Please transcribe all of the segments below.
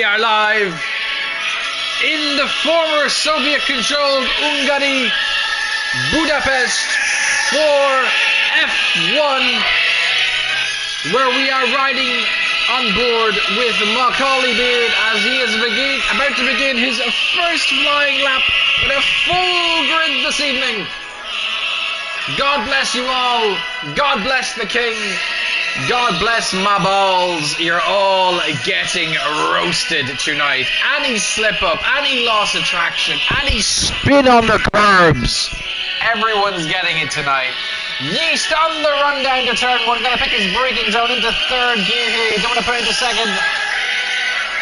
we are live in the former Soviet-controlled Hungary, Budapest for F1, where we are riding on board with Macaulay Beard as he is about to begin his first flying lap with a full grid this evening. God bless you all. God bless the King. God bless my balls. You're all getting roasted tonight. Any slip up, any loss of traction, any spin on the curbs. Everyone's getting it tonight. Yeast on the run down to turn one. Gonna pick his braking zone into third gear here. You don't want to put it into second.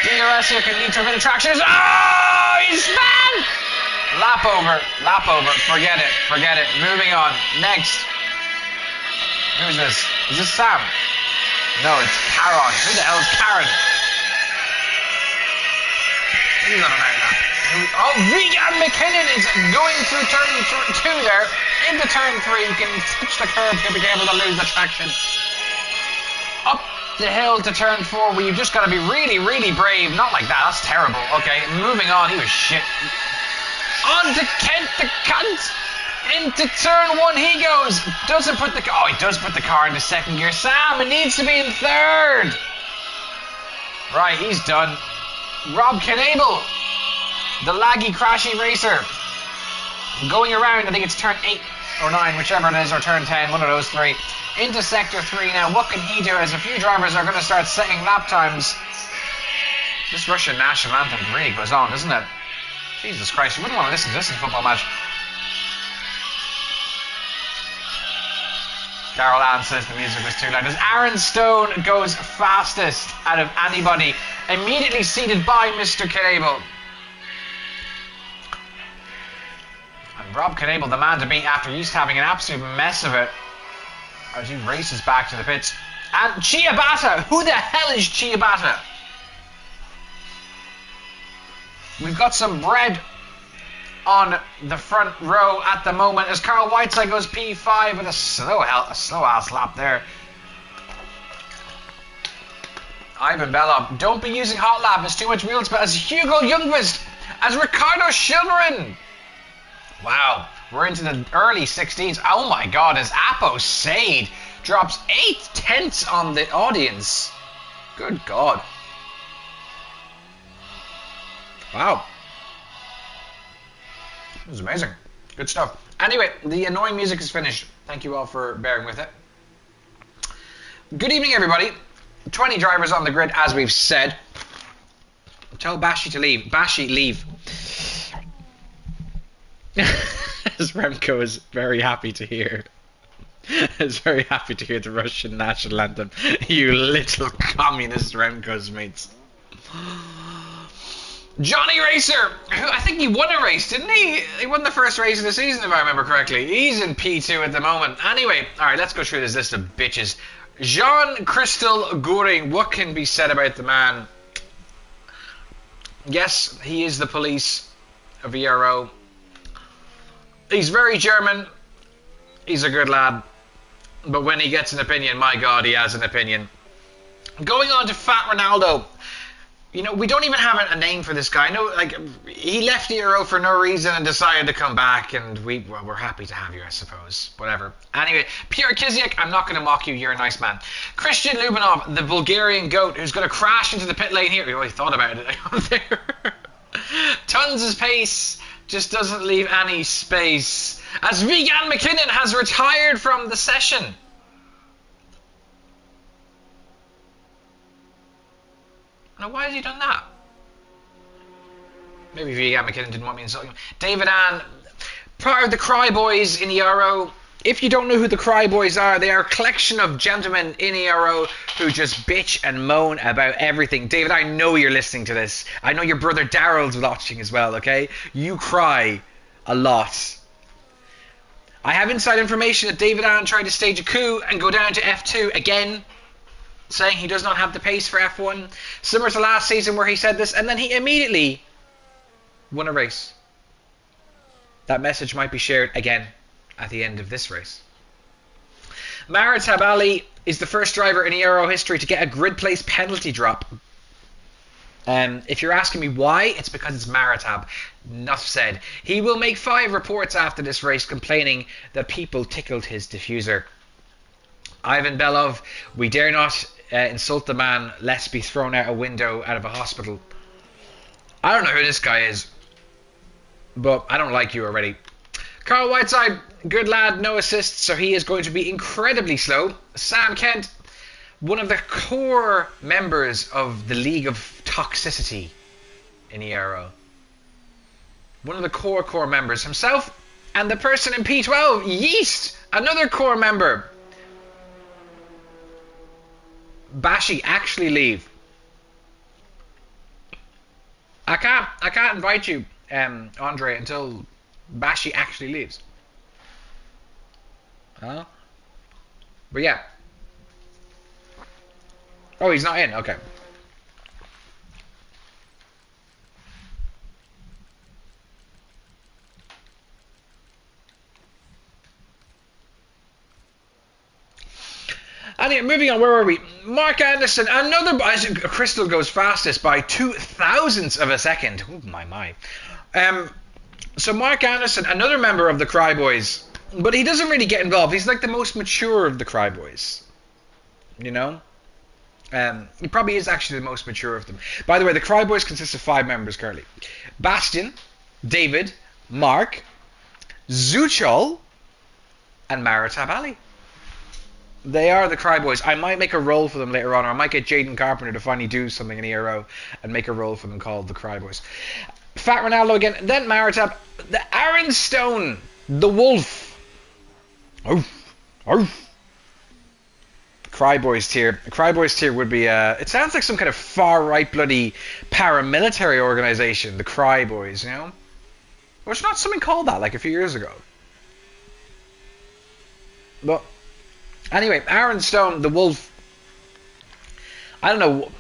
DRS here can lead to a bit of traction. Oh, he's spun! Lap over. Forget it. Moving on. Next. Who's this? Is this Sam? No, it's Karen. Who the hell is Karen? He's not an outlaw. Oh, Vegan McKinnon is going through turn 2 there. Into turn 3. You can touch the curb to be able to lose the traction. Up the hill to turn 4 where you've just got to be really, really brave. Not like that. That's terrible. Okay, moving on. He was shit. On to Kent the cunt. Into turn 1 he goes. Doesn't put the... Oh, he does put the car into second gear. Sam, it needs to be in third. Right, he's done. Rob Knable, the laggy, crashy racer. Going around, I think it's turn 8 or 9, whichever it is, or turn 10, one of those three. Into sector 3 now. What can he do as a few drivers are going to start setting lap times? This Russian national anthem really goes on, doesn't it? Jesus Christ, you wouldn't want to listen to this in a football match. Carol Ann says the music was too loud. As Aaron Stone goes fastest out of anybody, immediately seated by Mr. Knable. And Rob Knable, the man to beat after used to having an absolute mess of it, as he races back to the pits. And Ciabatta! Who the hell is Ciabatta? We've got some bread on the front row at the moment as Carl Whiteside goes P5 with a slow ass lap there. Ivan Bellob, don't be using hot lap, it's too much wheel spin. As Hugo Ljungqvist, as Ricardo Schilderin. Wow, we're into the early 16s. Oh my god, as Apo Sade drops 8/10 on the audience. Good god. Wow. It was amazing. Good stuff. Anyway, the annoying music is finished. Thank you all for bearing with it. Good evening, everybody. 20 drivers on the grid, as we've said. Tell Bashi to leave. Bashi, leave. As Remco is very happy to hear. Is very happy to hear the Russian national anthem. You little communist Remco's mates. Johnny Racer, who I think he won a race, didn't he? He won the first race of the season, if I remember correctly. He's in P2 at the moment. Anyway, alright, let's go through this list of bitches. Jean Christel Goering, what can be said about the man? Yes, he is the police of ERO. He's very German. He's a good lad. But when he gets an opinion, my God, he has an opinion. Going on to Fat Ronaldo. You know, we don't even have a name for this guy. No, like, he left ERO for no reason and decided to come back, and we're happy to have you, I suppose. Whatever. Anyway, Pierre Kiziak, I'm not going to mock you. You're a nice man. Christian Lubinov, the Bulgarian goat, who's going to crash into the pit lane here. We already thought about it there. Tons of pace, just doesn't leave any space. As Vegan McKinnon has retired from the session. Now, why has he done that? Maybe Vegan McKinnon didn't want me insulting him. David Ann, part of the Cry Boys in ERO. If you don't know who the Cry Boys are, they are a collection of gentlemen in ERO who just bitch and moan about everything. David, I know you're listening to this. I know your brother Daryl's watching as well, okay? You cry a lot. I have inside information that David Ann tried to stage a coup and go down to F2 again, saying he does not have the pace for F1, similar to last season where he said this, and then he immediately won a race. That message might be shared again at the end of this race. Marat Tabali is the first driver in ERO history to get a grid place penalty drop. If you're asking me why, it's because it's Maritab. Enough said. He will make 5 reports after this race complaining that people tickled his diffuser. Ivan Belov, we dare not insult the man lest be thrown out a window out of a hospital. I don't know who this guy is, but I don't like you already. Carl Whiteside, good lad, no assists, so he is going to be incredibly slow. Sam Kent, one of the core members of the League of Toxicity in ERO. One of the core members himself, and the person in P12, Yeast, another core member. Bashi, actually leave. I can't invite you, Andre, until Bashi actually leaves. Huh? But yeah. Oh, he's not in. Okay. Anyway, moving on, where were we? Mark Anderson, another. Crystal goes fastest by 0.02 of a second. Oh my. So Mark Anderson, another member of the Cry Boys, but he doesn't really get involved. He's like the most mature of the Cry Boys. You know? He probably is actually the most mature of them. By the way, the Cry Boys consist of 5 members currently. Bastian, David, Mark, Zuchol, and Maritab Ali. They are the Cry Boys. I might make a role for them later on, or I might get Jaden Carpenter to finally do something in ERO and make a role for them called the Cry Boys. Fat Ronaldo again, then Maritab, the Aaron Stone, the Wolf. Cry Boys tier. Cry Boys tier would be, it sounds like some kind of far right bloody paramilitary organization, the Cry Boys, you know? Was not something called that like a few years ago? But anyway, Aaron Stone, the Wolf. I don't know.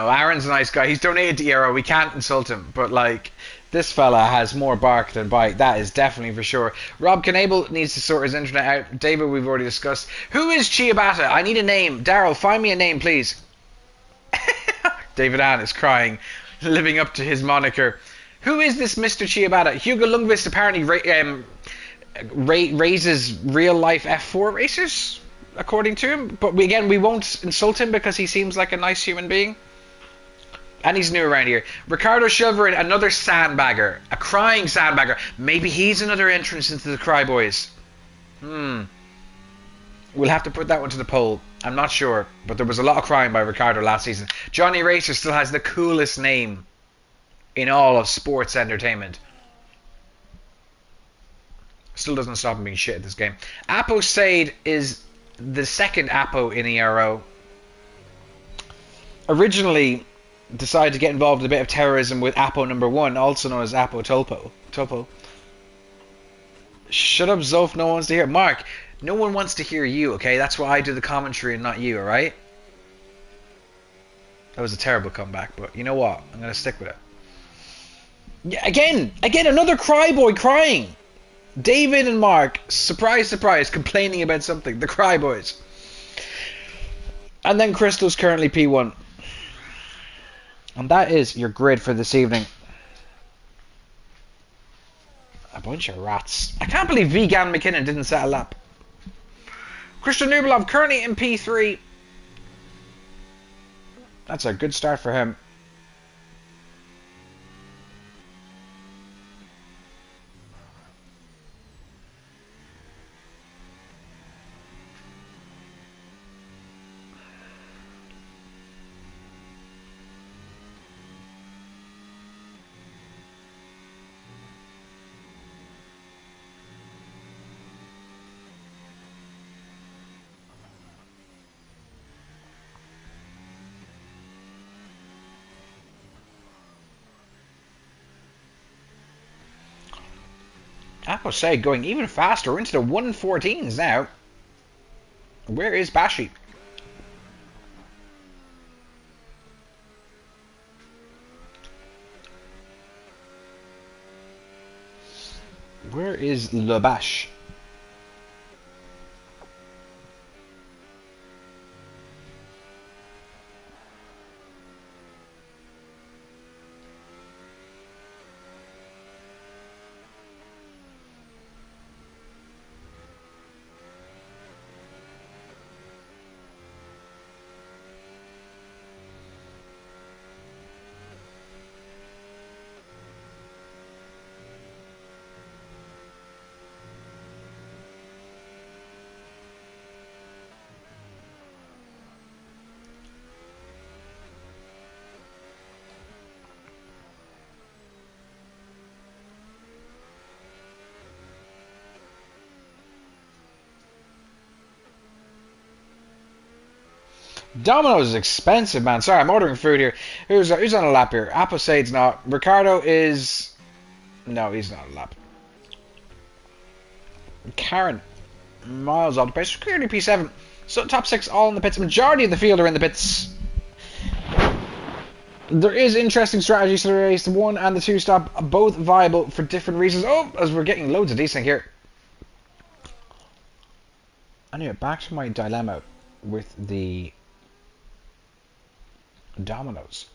Aaron's a nice guy. He's donated to ERO. We can't insult him. But, like, this fella has more bark than bite. That is definitely for sure. Rob Knable needs to sort his internet out. David, we've already discussed. Who is Ciabatta? I need a name. Daryl, find me a name, please. David Ann is crying, living up to his moniker. Who is this Mr. Ciabatta? Hugo Lundqvist apparently raises real-life F4 racers, according to him. But we won't insult him because he seems like a nice human being. And he's new around here. Ricardo Chilverin, another sandbagger. A crying sandbagger. Maybe he's another entrance into the Cry Boys. We'll have to put that one to the poll. I'm not sure. But there was a lot of crying by Ricardo last season. Johnny Racer still has the coolest name in all of sports entertainment. Still doesn't stop him being shit at this game. Apo Sade is the second Apo in ERO. Originally decided to get involved in a bit of terrorism with Apo number 1, also known as Apo Topo. Shut up, Zof, no one wants to hear. Mark, no one wants to hear you, okay? That's why I do the commentary and not you, alright? That was a terrible comeback, but you know what? I'm going to stick with it. Yeah, again, another Cry Boy crying. David and Mark, surprise, complaining about something. The Cry Boys. And then Crystal's currently P1. And that is your grid for this evening. A bunch of rats. I can't believe Vegan McKinnon didn't set a lap. Christian Nubilov currently in P3. That's a good start for him. Apo say going even faster into the 114s now. Where is Bashi? Where is Labash? Domino's is expensive, man. Sorry, I'm ordering food here. Who's on a lap here? Applesade's not. Ricardo is... No, he's not a lap. Karen, miles off the pace. Clearly P7. So top 6 all in the pits. Majority of the field are in the pits. There is interesting strategies to the race. The 1 and the 2 stop, both viable for different reasons. Oh, as we're getting loads of desync here. Anyway, back to my dilemma with the Domino's.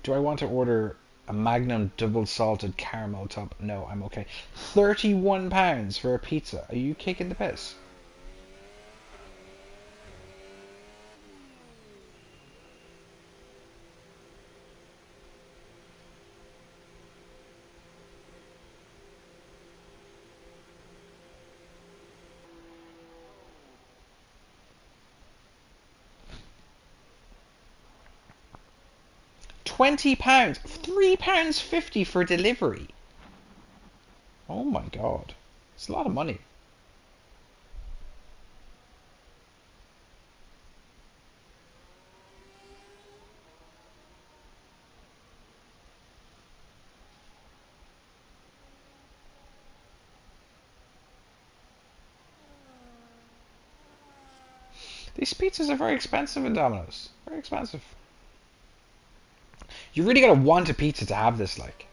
Do I want to order a Magnum double salted caramel top? No, I'm okay. £31 for a pizza. Are you kicking the piss? £20, £3.50 for delivery. Oh my god, it's a lot of money. These pizzas are very expensive in Domino's. Very expensive. You really gotta want a pizza to have this, like.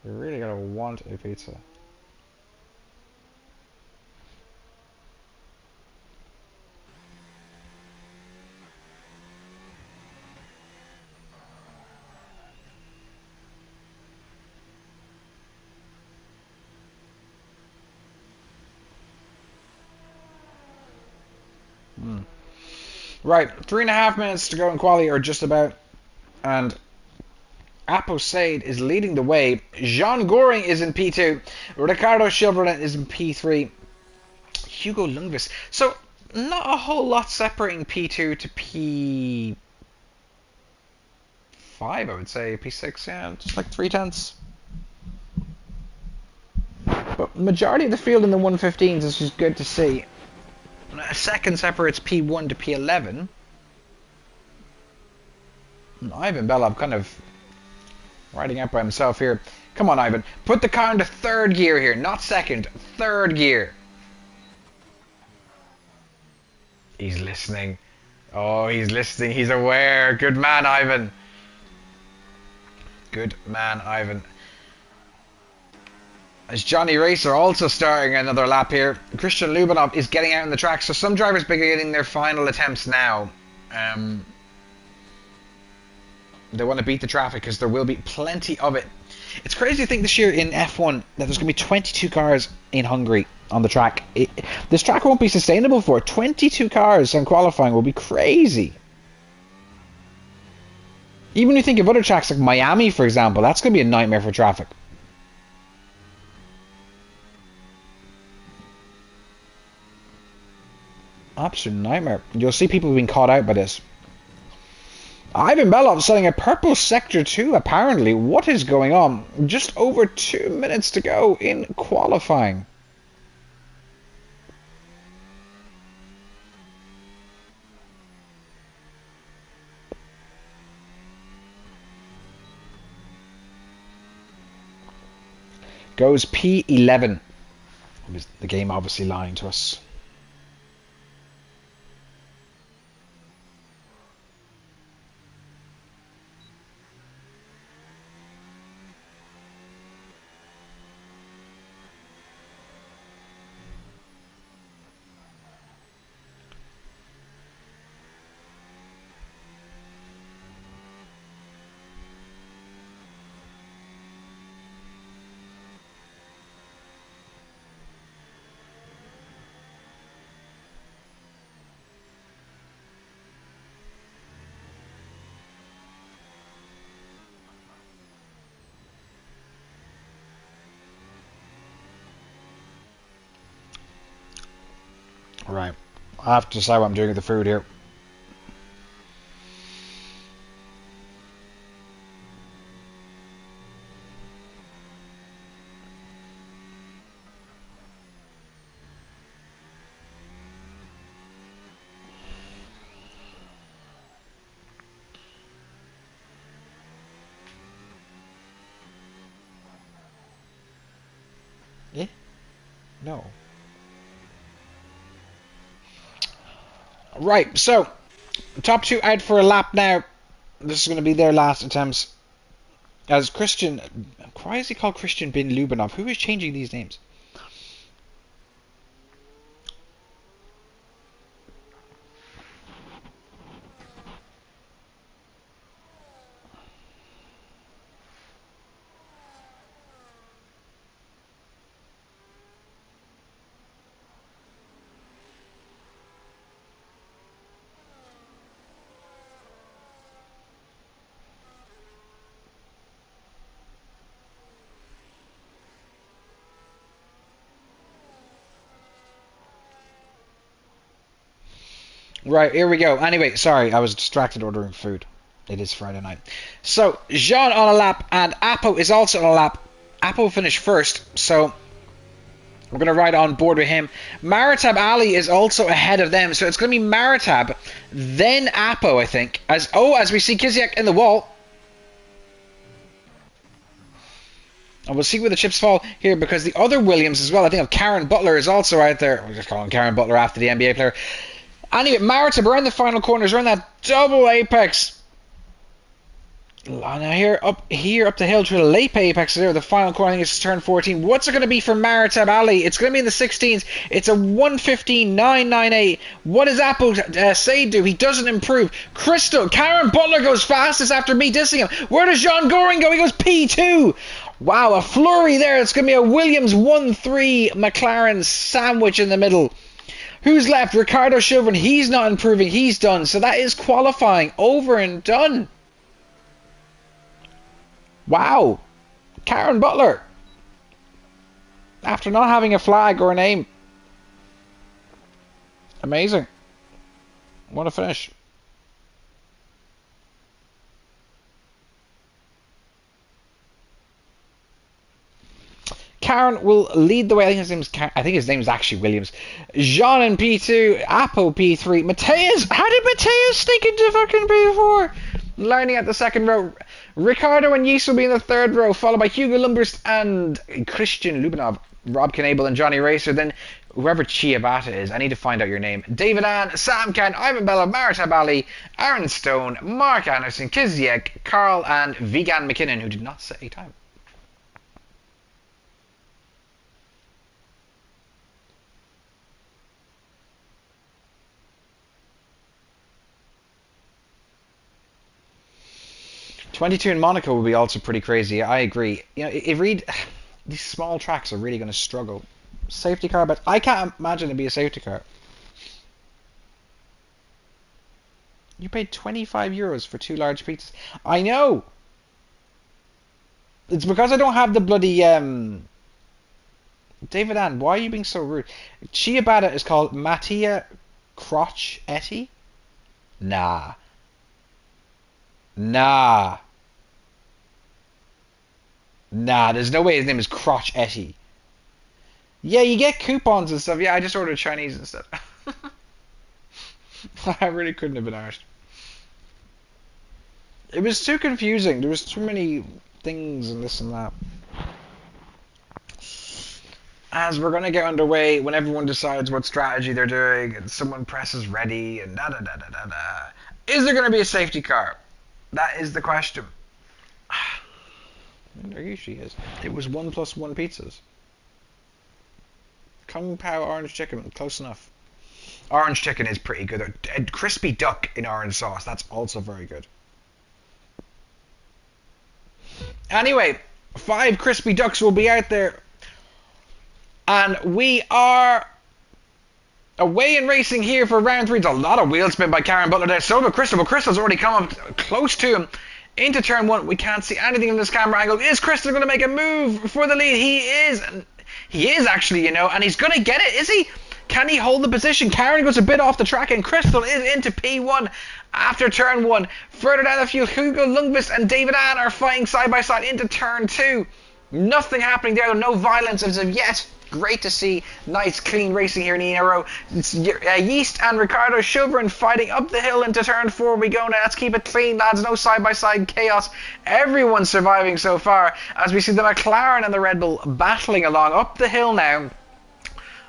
You really gotta want a pizza. Right, 3.5 minutes to go in quali, or just about. And Aposade is leading the way. Jean Goring is in P2. Ricardo Chilverlin is in P3. Hugo Lundqvist. So, not a whole lot separating P2 to P5, I would say. P6, yeah, just like 3/10. But majority of the field in the 115s is just good to see. A second separates P1 to P11. And Ivan Belov kind of riding out by himself here. Come on, Ivan. Put the car into third gear here. Not second. Third gear. He's listening. Oh, he's listening. He's aware. Good man, Ivan. Good man, Ivan. As Johnny Racer also starting another lap here. Christian Lubinov is getting out on the track. So some drivers beginning their final attempts now. They want to beat the traffic because there will be plenty of it. It's crazy to think this year in F1 that there's going to be 22 cars in Hungary on the track. This track won't be sustainable for it. 22 cars on qualifying will be crazy. Even when you think of other tracks like Miami, for example, that's going to be a nightmare for traffic. Absolute nightmare. You'll see people being caught out by this. Ivan Belov selling a purple sector 2, apparently. What is going on? Just over 2 minutes to go in qualifying. Goes P11. The game obviously lying to us. Right. I have to decide what I'm doing with the food here. Eh? No. Right, so top two out for a lap now. This is going to be their last attempts. As Christian, why is he called Christian bin Lubinov? Who is changing these names? Right, here we go. Anyway, sorry, I was distracted ordering food. It is Friday night. So, Jean on a lap, and Apo is also on a lap. Apo finished first, so we're going to ride on board with him. Maritab Ali is also ahead of them, so it's going to be Maritab, then Apo, I think. As we see Kiziak in the wall. And we'll see where the chips fall here, because the other Williams as well, I think of Karen Butler is also out there. We're just calling Karen Butler after the NBA player. Anyway, Maritab around the final corners, around that double apex. Now here up the hill to the late apex there, the final corner. I think it's turn 14. What's it going to be for Maritab Ali? It's going to be in the 16s. It's a 1:15.998. What does Apple say do? He doesn't improve. Crystal, Karen Butler goes fastest after me dissing him. Where does John Goring go? He goes P2. Wow, a flurry there. It's going to be a Williams 1-3 McLaren sandwich in the middle. Who's left? Ricardo Chauvin. He's not improving. He's done. So that is qualifying over and done. Wow. Karen Butler. After not having a flag or a name. Amazing. What a finish. Karen will lead the way. I think his name's actually Williams. Jean in P2, Apo P3. Mateus, how did Mateus sneak into fucking P4? Lining at the second row. Ricardo and Yeast will be in the third row, followed by Hugo Lumberst and Christian Lubinov, Rob Knable and Johnny Racer. Then whoever Chiabata is, I need to find out your name. David Ann, Sam Kent, Ivan Bella, Maritab Ali, Aaron Stone, Mark Anderson, Kiziek, Carl, and Vigan McKinnon, who did not set a time. '22 in Monaco will be also pretty crazy. I agree. You know, these small tracks are really going to struggle. Safety car, but I can't imagine it'd be a safety car. You paid €25 for 2 large pizzas. I know. It's because I don't have the bloody David Ann. Why are you being so rude? Chiabata is called Mattia Crotchetti. Nah. There's no way his name is Crotchetti. Yeah, you get coupons and stuff. Yeah, I just ordered Chinese instead. I really couldn't have been arsed. It was too confusing. There was too many things and this and that. As we're going to get underway, when everyone decides what strategy they're doing and someone presses ready and da-da-da-da-da-da. Is there going to be a safety car? That is the question. There usually is. It was 1+1 pizzas. Kung Pao orange chicken, close enough. Orange chicken is pretty good. And crispy duck in orange sauce, that's also very good. Anyway, 5 crispy ducks will be out there. And we are away in racing here for round 3. There's a lot of wheel spin by Karen Butler there. So did Crystal, but Crystal's already come up close to him. Into turn 1, we can't see anything in this camera angle. Is Crystal going to make a move for the lead? He is. He is actually, you know, and he's going to get it. Is he? Can he hold the position? Karen goes a bit off the track, and Crystal is into P1 after turn 1. Further down the field, Hugo Lundqvist and David Ann are fighting side by side into turn 2. Nothing happening there, no violence as of yet. great to see. Nice, clean racing here in the aero. It's Yeast and Ricardo Schilbern fighting up the hill into turn 4. We go now. Let's keep it clean, lads. No side-by-side chaos. Everyone's surviving so far as we see the McLaren and the Red Bull battling along up the hill now.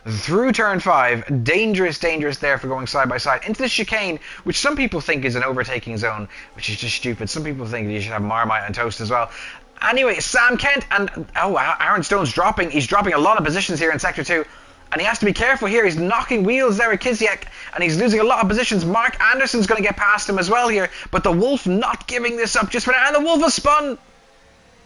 Through turn 5, dangerous there for going side by side into the chicane, which some people think is an overtaking zone, which is just stupid. Some people think you should have Marmite and toast as well. Anyway, Sam Kent and Aaron Stone's dropping. He's dropping a lot of positions here in sector 2, and he has to be careful here. He's knocking wheels there at Kiziak, and he's losing a lot of positions. Mark Anderson's going to get past him as well here, but the Wolf not giving this up just for now, and the Wolf has spun.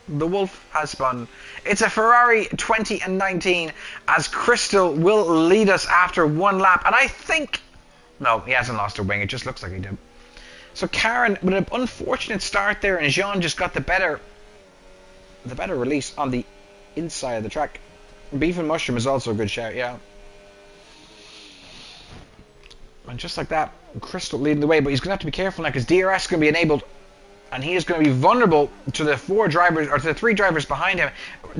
The Wolf has spun. It's a Ferrari 20 and 19 as Crystal will lead us after one lap. And I think... No, he hasn't lost a wing. It just looks like he did. So Karen, with an unfortunate start there, and Jean just got the better release on the inside of the track. Beef and Mushroom is also a good shout, yeah. And just like that, Crystal leading the way. But he's going to have to be careful now because DRS is going to be enabled. And he is going to be vulnerable to the 4 drivers, or to the 3 drivers behind him.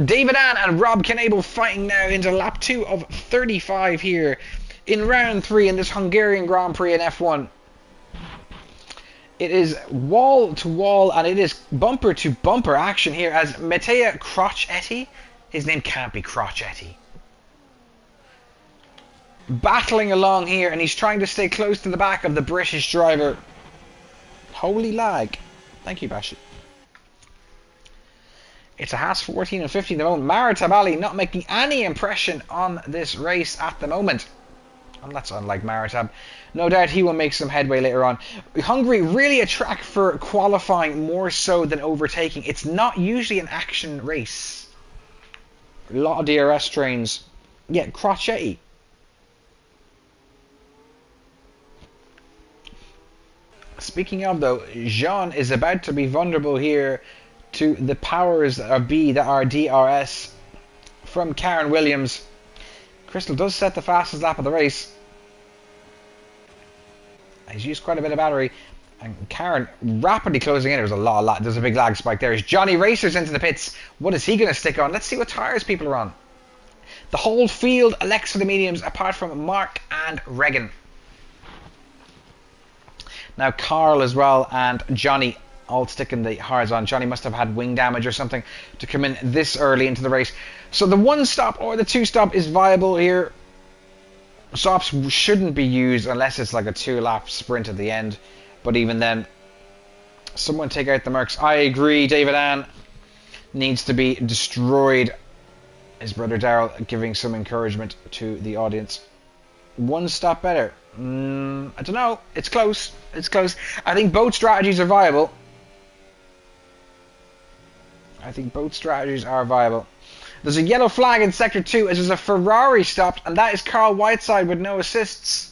David Ann and Rob Knable fighting now into lap 2 of 35 here in round 3 in this Hungarian Grand Prix in F1. It is wall to wall and it is bumper to bumper action here as Mattia Crocetti, his name can't be Crocetti, battling along here, and he's trying to stay close to the back of the British driver. Holy lag. Thank you, Bashi. It's a Haas 14 and 15 at the moment. Mara Tabali not making any impression on this race at the moment. And that's unlike Maritab. No doubt he will make some headway later on. Hungary really a track for qualifying more so than overtaking. It's not usually an action race. A lot of DRS trains. Yeah, Crocetti. Speaking of though, Jean is about to be vulnerable here to the powers of B that are DRS from Karen Williams. Crystal does set the fastest lap of the race. He's used quite a bit of battery. And Karen rapidly closing in. There's a big lag spike there. As Johnny races into the pits. What is he going to stick on? Let's see what tyres people are on. The whole field elects for the mediums apart from Mark and Regan. Now Carl as well and Johnny all sticking the hards on. Johnny must have had wing damage or something to come in this early into the race. So the 1 stop or the 2 stop is viable here. Stops shouldn't be used unless it's like a 2-lap sprint at the end. But even then, someone take out the Mercs. I agree, David Ann needs to be destroyed. His brother Daryl giving some encouragement to the audience. 1 stop better. I don't know. It's close. It's close. I think both strategies are viable. There's a yellow flag in Sector 2 as there's a Ferrari stopped, and that is Carl Whiteside with no assists.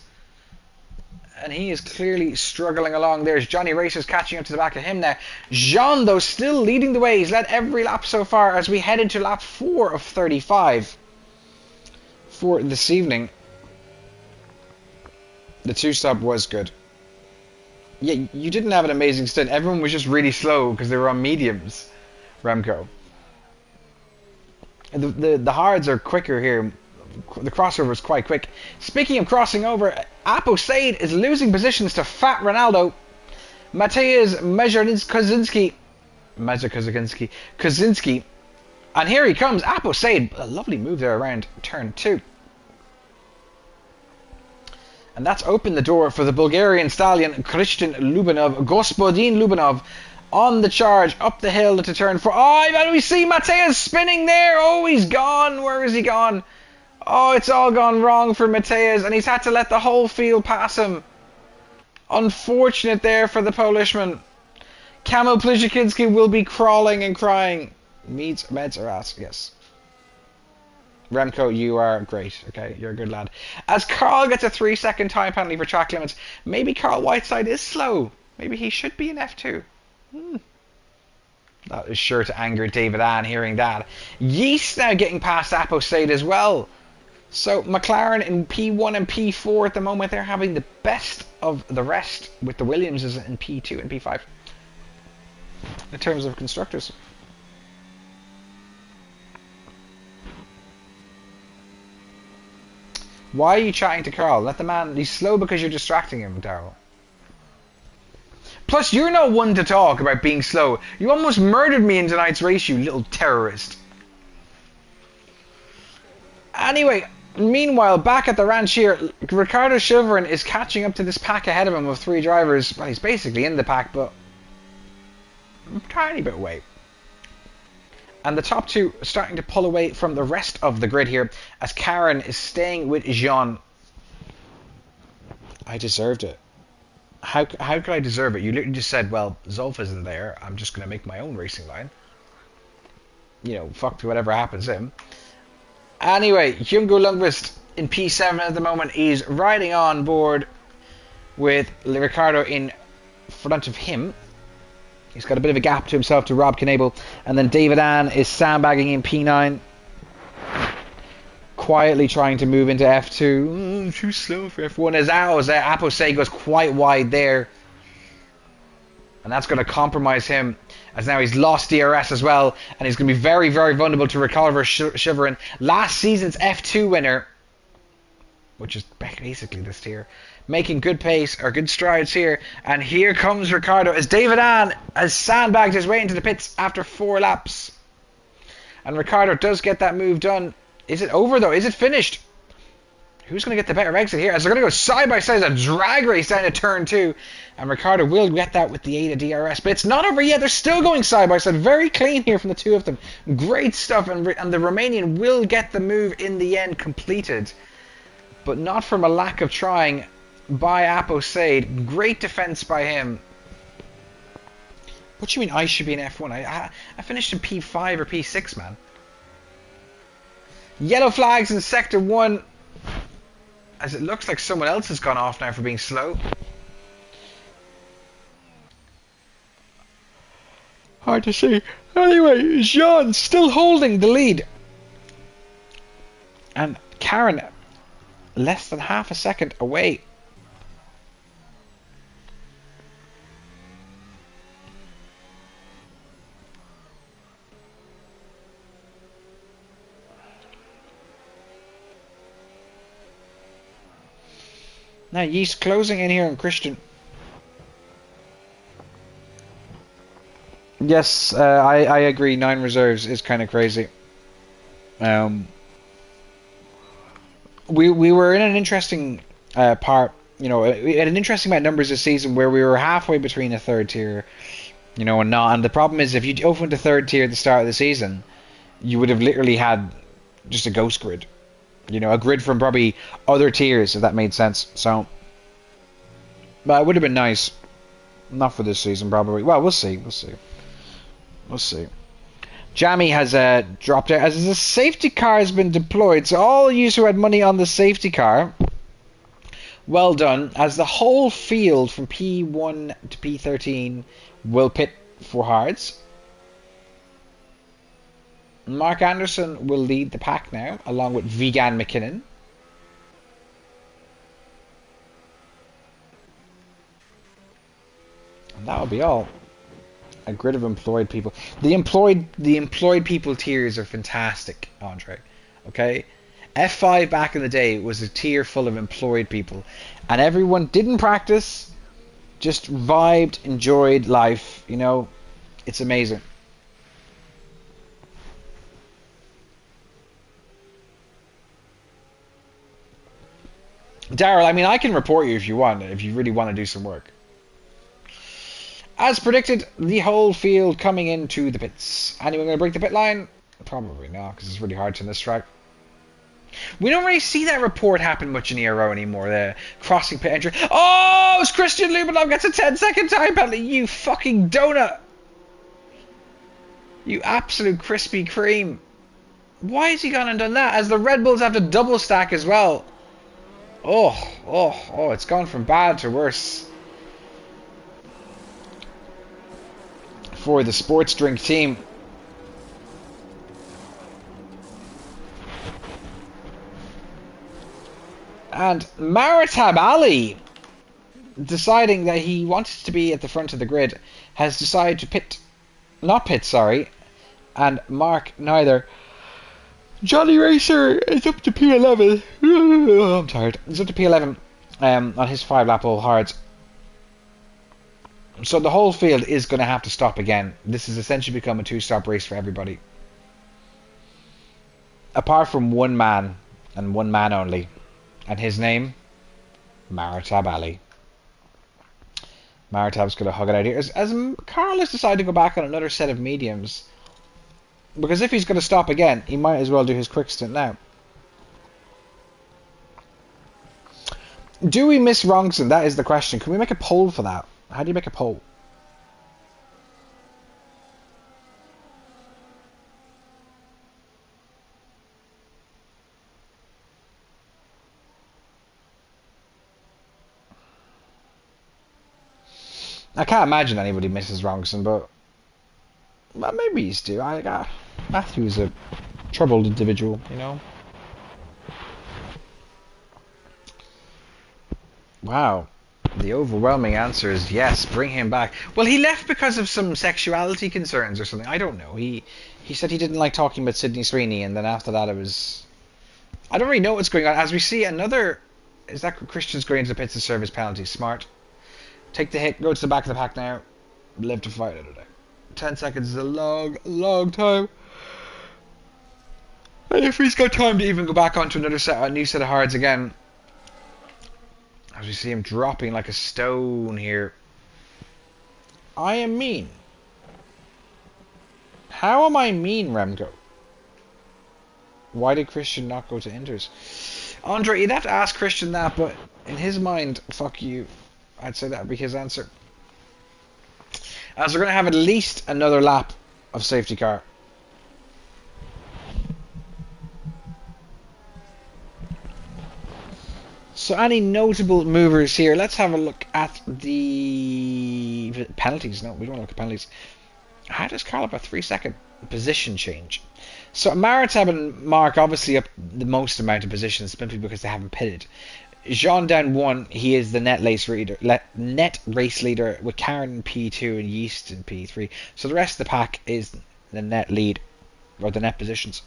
And he is clearly struggling along. There's Johnny Racers catching up to the back of him now. Jean, though, still leading the way. He's led every lap so far as we head into lap 4 of 35 for this evening. The 2-stop was good. Yeah, you didn't have an amazing stint. Everyone was just really slow because they were on mediums, Remco. The hards are quicker here. The crossover is quite quick. Speaking of crossing over, Apo Said is losing positions to Fat Ronaldo. Mateusz Kozinski. And here he comes, Apo Said. A lovely move there around turn 2. And that's opened the door for the Bulgarian stallion Christian Lubinov, Gospodin Lubinov, on the charge up the hill into turn 4. Oh, and we see Mateusz spinning there. Oh, he's gone. Where is he gone? Oh, it's all gone wrong for Mateusz, and he's had to let the whole field pass him. Unfortunate there for the Polishman. Kamil Pliszczyk will be crawling and crying. Meets meds or ass, yes. Remco, you are great. Okay, you're a good lad. As Carl gets a 3-second time penalty for track limits, maybe Carl Whiteside is slow. Maybe he should be in F2. That is sure to anger David Ann hearing that. Yeast now getting past Apo Said as well. So McLaren in P1 and P4 at the moment. They're having the best of the rest with the Williamses in P2 and P5 in terms of constructors. Why are you chatting to Carl? Let the man... He's slow because you're distracting him, Daryl. Plus, you're not one to talk about being slow. You almost murdered me in tonight's race, you little terrorist. Anyway, meanwhile, back at the ranch here, Ricardo Chivrin is catching up to this pack ahead of him of 3 drivers. Well, he's basically in the pack, but a tiny bit away. And the top 2 are starting to pull away from the rest of the grid here, as Karen is staying with Jean. I deserved it. How could I deserve it? You literally just said, well, Zolf isn't there, I'm just going to make my own racing line. You know, fuck whatever happens to him. Anyway, Jungo Lundqvist in P7 at the moment. He's riding on board with Ricardo in front of him. He's got a bit of a gap to himself to Rob Knebel. And then David Ann is sandbagging in P9. Quietly trying to move into F2. Oh, too slow for F1. As Aposé goes quite wide there. And that's going to compromise him, as now he's lost DRS as well, and he's going to be very, very vulnerable to Ricardo Chivrin, last season's F2 winner, which is basically this tier, making good pace, or good strides here. And here comes Ricardo, as David Ann has sandbagged his way into the pits after 4 laps. And Ricardo does get that move done. Is it over though? Is it finished? Who's going to get the better exit here? As they're going to go side by side as a drag race down to turn 2. And Ricardo will get that with the aid of DRS. But it's not over yet. They're still going side by side. Very clean here from the 2 of them. Great stuff. And the Romanian will get the move in the end completed. But not from a lack of trying by Aposé. Great defense by him. What do you mean I should be in F1? I finished in P5 or P6, man. Yellow flags in Sector 1. As it looks like someone else has gone off now for being slow. Hard to see. Anyway, Jean still holding the lead. And Karen less than half a second away. Now Yeast closing in here on Christian. Yes, I agree. 9 reserves is kind of crazy. We were in an interesting part. You know, we had an interesting amount of numbers this season where we were halfway between a 3rd tier, you know, and not. And the problem is, if you opened a 3rd tier at the start of the season, you would have literally had just a ghost grid. You know, a grid from probably other tiers, if that made sense. So, but it would have been nice. Not for this season, probably. Well, we'll see. We'll see. We'll see. Jamie has dropped out as the safety car has been deployed. So all of you who had money on the safety car, well done. As the whole field from P1 to P13 will pit for hards. Mark Anderson will lead the pack now, along with Vegan McKinnon. And that'll be all. A grid of employed people. The employed people tiers are fantastic, Andre. Okay? F5 back in the day was a tier full of employed people. And everyone didn't practice, just vibed, enjoyed life. You know, it's amazing. Daryl, I mean, I can report you if you want, if you really want to do some work. As predicted, the whole field coming into the pits. Anyone going to break the pit line? Probably not, because it's really hard to in this track. We don't really see that report happen much in ERO anymore, the crossing pit entry. Oh, it's Christian Lubinov gets a 10-second time penalty, you fucking donut. You absolute Krispy Kreme. Why has he gone and done that? As the Red Bulls have to double stack as well. Oh, it's gone from bad to worse for the sports drink team. And Maritab Ali, deciding that he wants to be at the front of the grid, has decided to and Mark neither Johnny Racer is up to P11. I'm tired. He's up to P11 on his 5-lap all hards. So the whole field is going to have to stop again. This has essentially become a 2-stop race for everybody. Apart from one man, and one man only. And his name? Maritab Ali. Maritab's going to hug it out here. As Carl has decided to go back on another set of mediums. Because if he's going to stop again, he might as well do his quick stint now. Do we miss Rongson? That is the question. Can we make a poll for that? How do you make a poll? I can't imagine anybody misses Rongson, but well, maybe he's do. Matthew's a troubled individual, you know. Wow. The overwhelming answer is yes, bring him back. Well, he left because of some sexuality concerns or something. I don't know. He said he didn't like talking about Sydney Sweeney, and then after that it was... I don't really know what's going on. As we see another... Is that Christian's going into the pits to serve his penalty? Smart. Take the hit, go to the back of the pack now. Live to fight another day. 10 seconds is a long, long time. And if he's got time to even go back onto a new set of hards again... As we see him dropping like a stone here. I am mean. How am I mean, Remco? Why did Christian not go to Inters? Andre, you'd have to ask Christian that, but in his mind, fuck you. I'd say that would be his answer. As we're going to have at least another lap of safety car. So any notable movers here? Let's have a look at the penalties. No, we don't want to look at penalties. How does Carl up a 3-second position change? So Maritab and Mark obviously up the most amount of positions simply because they haven't pitted. Jean down 1, he is the net race leader with Karen in P2 and Yeast in P3. So the rest of the pack is the net lead, or the net positions.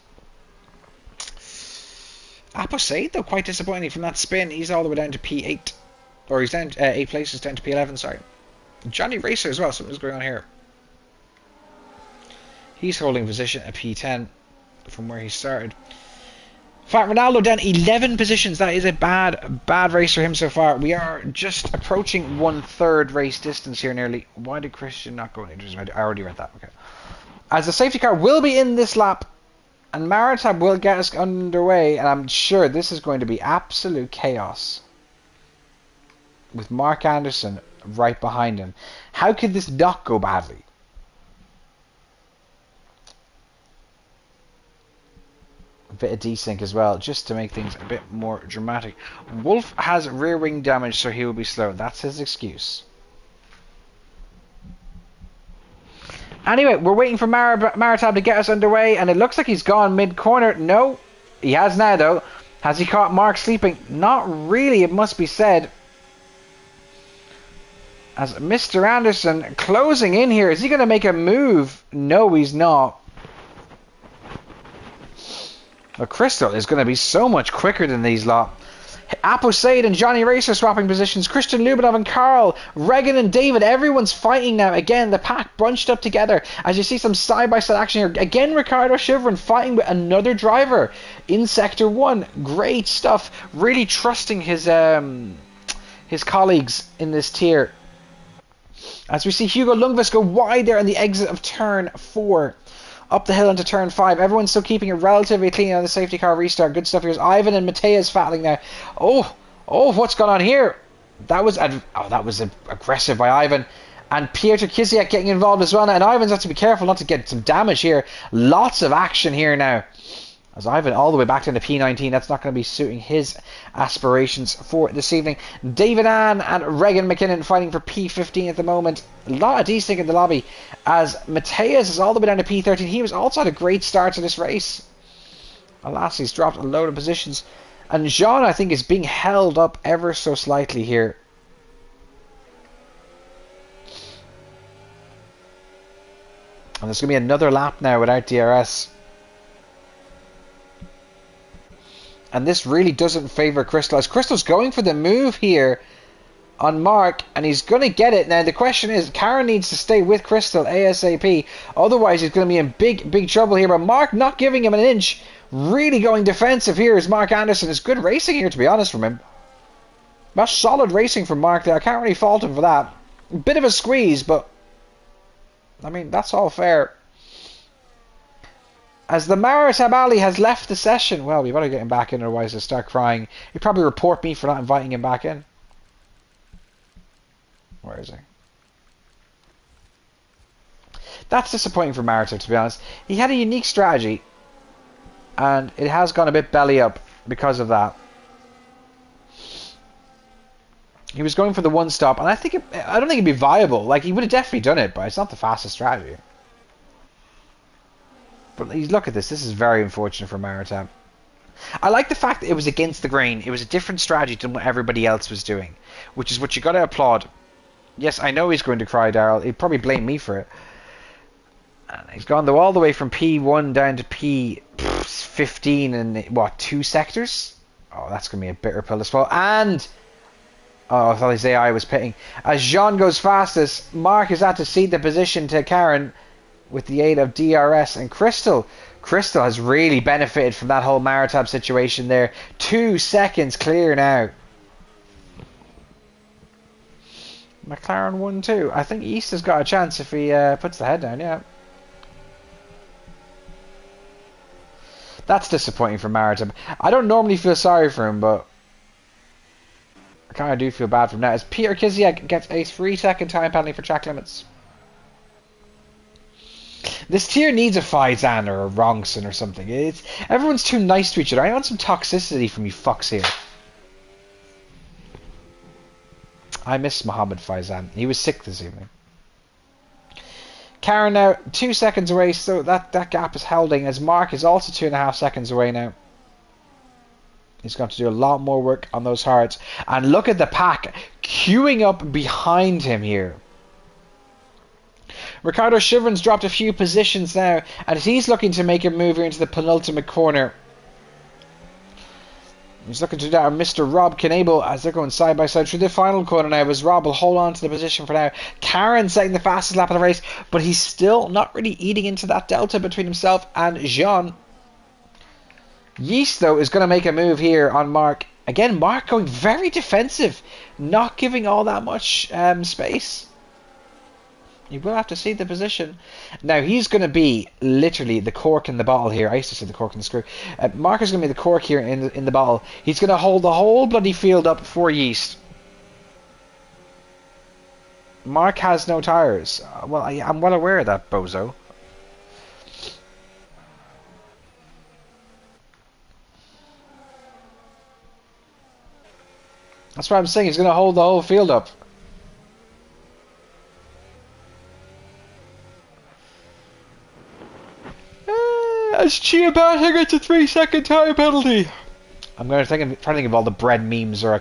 Aposade, though, quite disappointing from that spin. He's all the way down to P8. Or he's down 8 places, down to P11, sorry. Johnny Racer as well, something's going on here. He's holding position at P10 from where he started. Fat Ronaldo down 11 positions. That is a bad race for him so far. We are just approaching 1/3 race distance here nearly. Why did Christian not go in? I already read that. Okay. As the safety car will be in this lap, and Maritab will get us underway, and I'm sure this is going to be absolute chaos. With Mark Anderson right behind him. How could this not go badly? A bit of desync as well, just to make things a bit more dramatic. Wolf has rear wing damage, so he will be slow. That's his excuse. Anyway, we're waiting for Maritab to get us underway, and it looks like he's gone mid-corner. No, he has now, though. Has he caught Mark sleeping? Not really, it must be said. As Mr. Anderson closing in here. Is he going to make a move? No, he's not. But Crystal is going to be so much quicker than these lot. Aposade and Johnny Racer swapping positions. Christian Lubinov and Carl. Regan and David. Everyone's fighting now. Again, the pack bunched up together. As you see some side-by-side action here. Again, Ricardo Chivrin fighting with another driver in Sector 1. Great stuff. Really trusting his colleagues in this tier. As we see Hugo Lundqvist go wide there on the exit of turn 4. Up the hill into turn 5. Everyone's still keeping it relatively clean on the safety car restart. Good stuff. Here's Ivan and Matea's battling now. Oh, what's going on here? That was aggressive by Ivan. And Piotr Kiziak getting involved as well now. And Ivan's have to be careful not to get some damage here. Lots of action here now. As Ivan all the way back down to P19. That's not going to be suiting his aspirations for this evening. David Ann and Regan McKinnon fighting for P15 at the moment. A lot of desync in the lobby. As Mateus is all the way down to P13. He was also had a great start to this race. Alas, he's dropped a load of positions. And Jean, I think, is being held up ever so slightly here. And there's going to be another lap now without DRS. And this really doesn't favour Crystal, as Crystal's going for the move here on Mark, and he's going to get it. Now the question is, Karen needs to stay with Crystal ASAP, otherwise he's going to be in big trouble here. But Mark not giving him an inch, really going defensive here is Mark Anderson. It's good racing here, to be honest, from him. That's solid racing from Mark there. I can't really fault him for that. A bit of a squeeze, but I mean, that's all fair. As the Maritab Ali has left the session. Well, we better get him back in, otherwise he'll start crying. He'll probably report me for not inviting him back in. Where is he? That's disappointing for Maritab, to be honest. He had a unique strategy, and it has gone a bit belly up because of that. He was going for the one stop, and I don't think it'd be viable. Like, he would have definitely done it, but it's not the fastest strategy. But look at this. This is very unfortunate for Maritab. I like the fact that it was against the grain. It was a different strategy than what everybody else was doing, which is what you got to applaud. Yes, I know he's going to cry, Daryl. He'd probably blame me for it. And he's gone all the way from P1 down to P15 in, what, 2 sectors? Oh, that's going to be a bitter pill to swallow. And oh, I thought his AI was pitting. As Jean goes fastest, Mark is at to cede the position to Karen with the aid of DRS and Crystal. Crystal has really benefited from that whole Maritab situation there. 2 seconds clear now. McLaren 1-2. I think East has got a chance if he puts the head down, yeah. That's disappointing for Maritab. I don't normally feel sorry for him, but I kind of do feel bad for him now. As Peter Kiziak gets a 3-second time penalty for track limits. This tier needs a Faizan or a Wrongson or something. Everyone's too nice to each other. I want some toxicity from you fucks here. I miss Mohammed Faizan. He was sick this evening. Karen now 2 seconds away, so that gap is holding, as Mark is also 2.5 seconds away now. He's going to do a lot more work on those hards. And look at the pack queuing up behind him here. Ricardo Chivrin's dropped a few positions now, and he's looking to make a move here into the penultimate corner. He's looking to do that. Mr. Rob Knable, as they're going side by side through the final corner now, as Rob will hold on to the position for now. Karen setting the fastest lap of the race, but he's still not really eating into that delta between himself and Jean. Yeast, though, is going to make a move here on Mark. Again, Mark going very defensive, not giving all that much space. You will have to see the position. Now, he's going to be literally the cork in the bottle here. I used to say the cork in the screw. Mark is going to be the cork here in the bottle. He's going to hold the whole bloody field up for Yeast. Mark has no tyres. Well, I'm well aware of that, bozo. That's what I'm saying. He's going to hold the whole field up. As Ciabatta gets a 3-second time penalty. I'm going to try to think of all the bread memes, or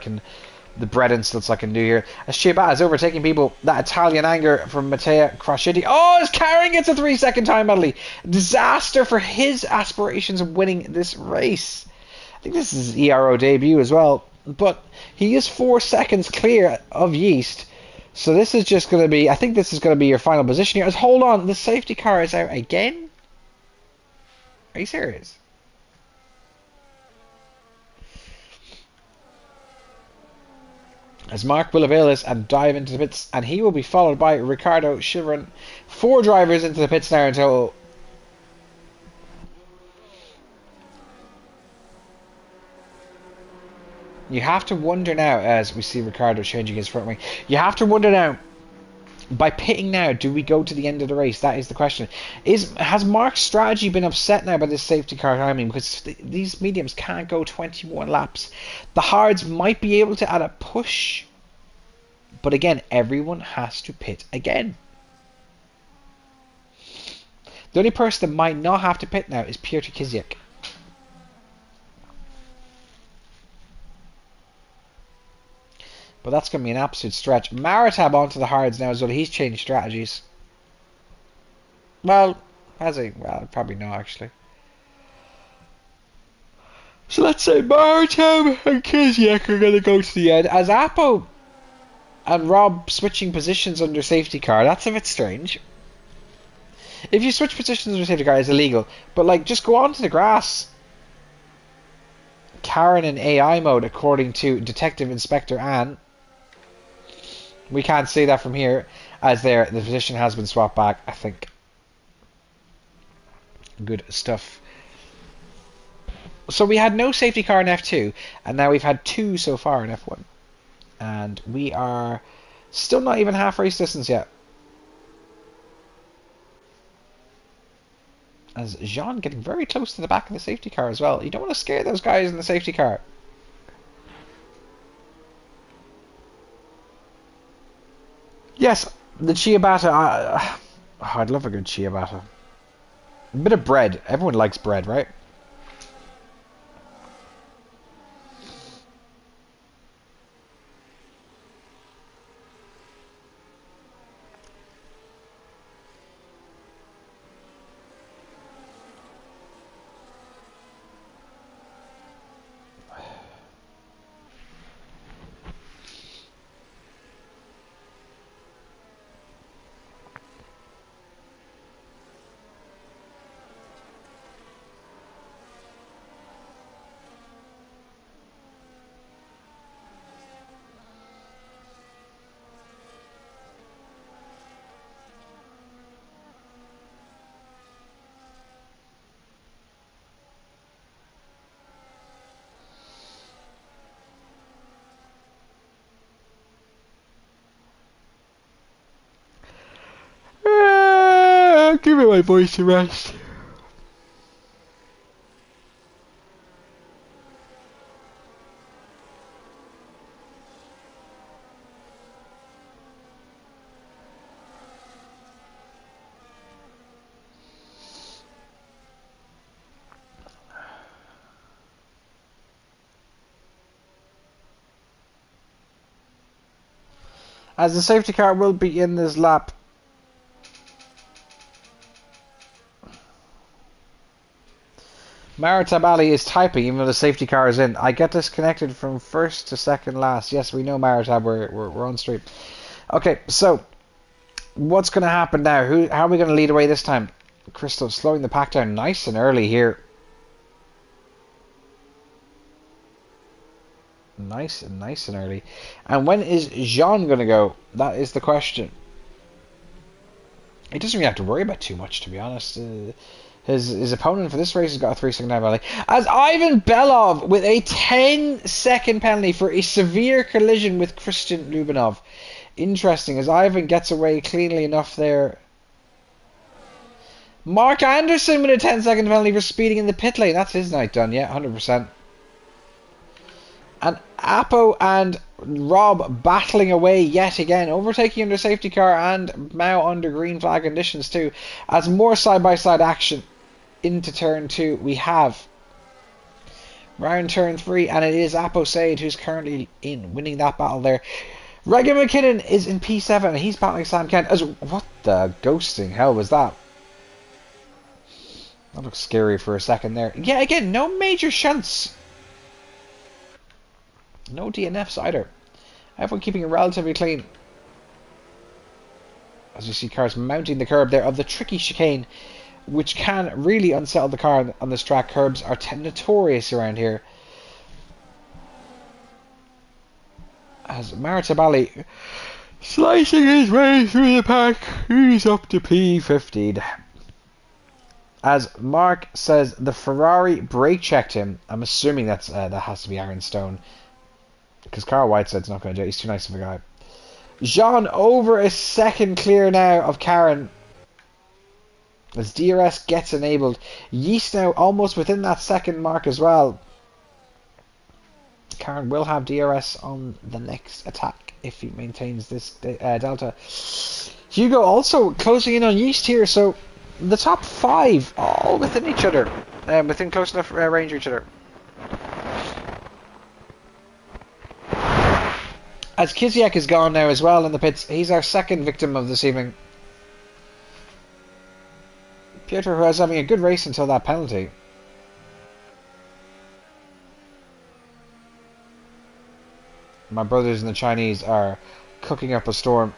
the bread insults I can do here. As Ciabatta is overtaking people, that Italian anger from Matteo Croscetti. Oh, as Karen gets a 3-second time penalty. Disaster for his aspirations of winning this race. I think this is his ERO debut as well. But he is 4 seconds clear of Yeast. So this is just going to be, I think this is going to be your final position here. As hold on, the safety car is out again? Are you serious? As Mark will avail this and dive into the pits, and he will be followed by Ricardo Chivrin. 4 drivers into the pits now until you have to wonder now, as we see Ricardo changing his front wing, you have to wonder now, by pitting now, do we go to the end of the race? That is the question. Has Mark's strategy been upset now by this safety car timing? Because these mediums can't go 21 laps. The hards might be able to add a push. But again, everyone has to pit again. The only person that might not have to pit now is Piotr Kiziak. But that's going to be an absolute stretch. Maritab onto the hards now as well. He's changed strategies. Well, has he? Well, probably not, actually. So let's say Martin and Kiziak are going to go to the end. As Apo and Rob switching positions under safety car, that's a bit strange. If you switch positions under safety car, it's illegal. But like, just go onto the grass. Karen in AI mode, according to Detective Inspector Anne. We can't see that from here, as the position has been swapped back, I think. Good stuff. So we had no safety car in F2, and now we've had 2 so far in F1. And we are still not even half race distance yet. As Jean getting very close to the back of the safety car as well. You don't want to scare those guys in the safety car. Yes, the ciabatta. I'd love a good ciabatta. A bit of bread. Everyone likes bread, right? Give me my voice to rest. As the safety car will be in this lap. Maritabali is typing even though the safety car is in. I get disconnected from first to second last. Yes, we know Maritab, we're on stream. Okay, so what's going to happen now? How are we going to lead away this time? Crystal slowing the pack down nice and early here. Nice and early. And when is Jean going to go? That is the question. He doesn't really have to worry about too much, to be honest. His opponent for this race has got a 3-second time penalty. As Ivan Belov with a 10-second penalty for a severe collision with Christian Lubinov. Interesting, as Ivan gets away cleanly enough there. Mark Anderson with a 10-second penalty for speeding in the pit lane. That's his night done, yeah, 100%. And Apo and Rob battling away yet again, overtaking under safety car and Mao under green flag conditions too. As more side-by-side action into turn 2, we have round turn 3, and it is Apo Said who's currently winning that battle there. Regan McKinnon is in P7 and he's battling Sam Kent. What the ghosting hell was that? That looks scary for a second there. Yeah, again, no major shunts. No DNFs either. Everyone keeping it relatively clean. As you see cars mounting the curb there of the tricky chicane, which can really unsettle the car on this track. Curbs are notorious around here. As Maritabali slicing his way through the pack, he's up to P15. As Mark says, the Ferrari brake checked him. I'm assuming that has to be Aaron Stone, because Carl Whiteside's not going to do it. He's too nice of a guy. Jean over a second clear now of Karen. As DRS gets enabled. Yeast now almost within that second mark as well. Karen will have DRS on the next attack if he maintains this delta. Hugo also closing in on Yeast here, so the top 5 all within each other. Within close enough range of each other. As Kiziak is gone now as well in the pits. He's our second victim of this evening. Piotr, who was having a good race until that penalty. My brothers and the Chinese are cooking up a storm.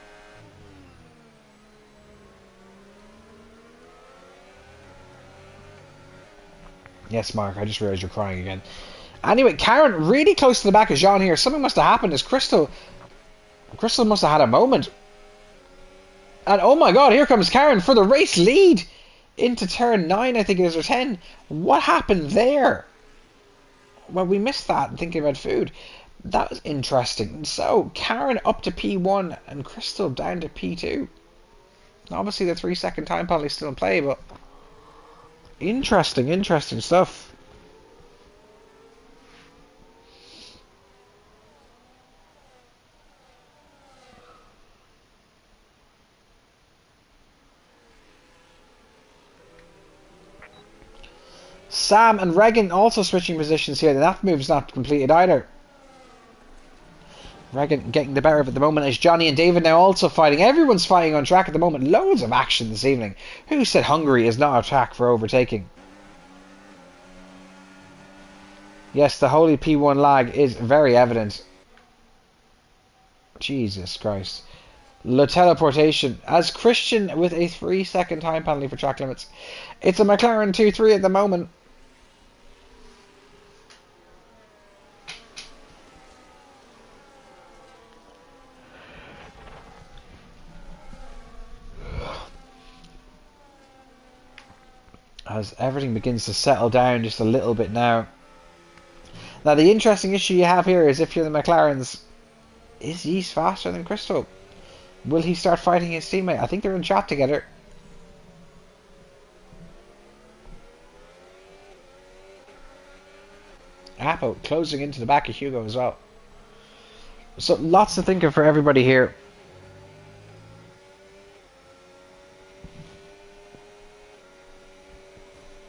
Yes, Mark, I just realised you're crying again. Anyway, Karen really close to the back of Jean here. Something must have happened as Crystal must have had a moment. And oh my god, here comes Karen for the race lead into turn 9, I think it is, or 10. What happened there? Well, we missed that thinking about food. That was interesting. So, Karen up to P1 and Crystal down to P2. Obviously, the 3-second time penalty is still in play, but interesting stuff. Sam and Regan also switching positions here. That move's not completed either. Regan getting the better of it at the moment as Johnny and David now also fighting. Everyone's fighting on track at the moment. Loads of action this evening. Who said Hungary is not a track for overtaking? Yes, the holy P1 lag is very evident. Jesus Christ. Le teleportation as Christian with a 3-second time penalty for track limits. It's a McLaren 2-3 at the moment. As everything begins to settle down just a little bit now. Now the interesting issue you have here is if you're the McLarens, is Yeast faster than Crystal? Will he start fighting his teammate? I think they're in chat together. Apple closing into the back of Hugo as well. So lots to think of for everybody here.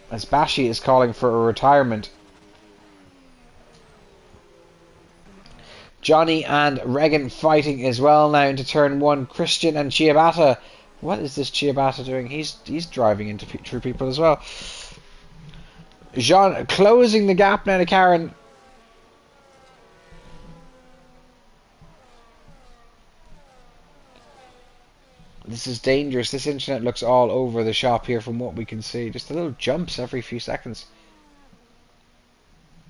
As Bashi is calling for a retirement. Johnny and Regan fighting as well now into turn 1. Christian and Ciabatta. What is this Ciabatta doing? He's driving into true people as well. Jean closing the gap now to Karen. This is dangerous. This internet looks all over the shop here from what we can see. Just a little jumps every few seconds.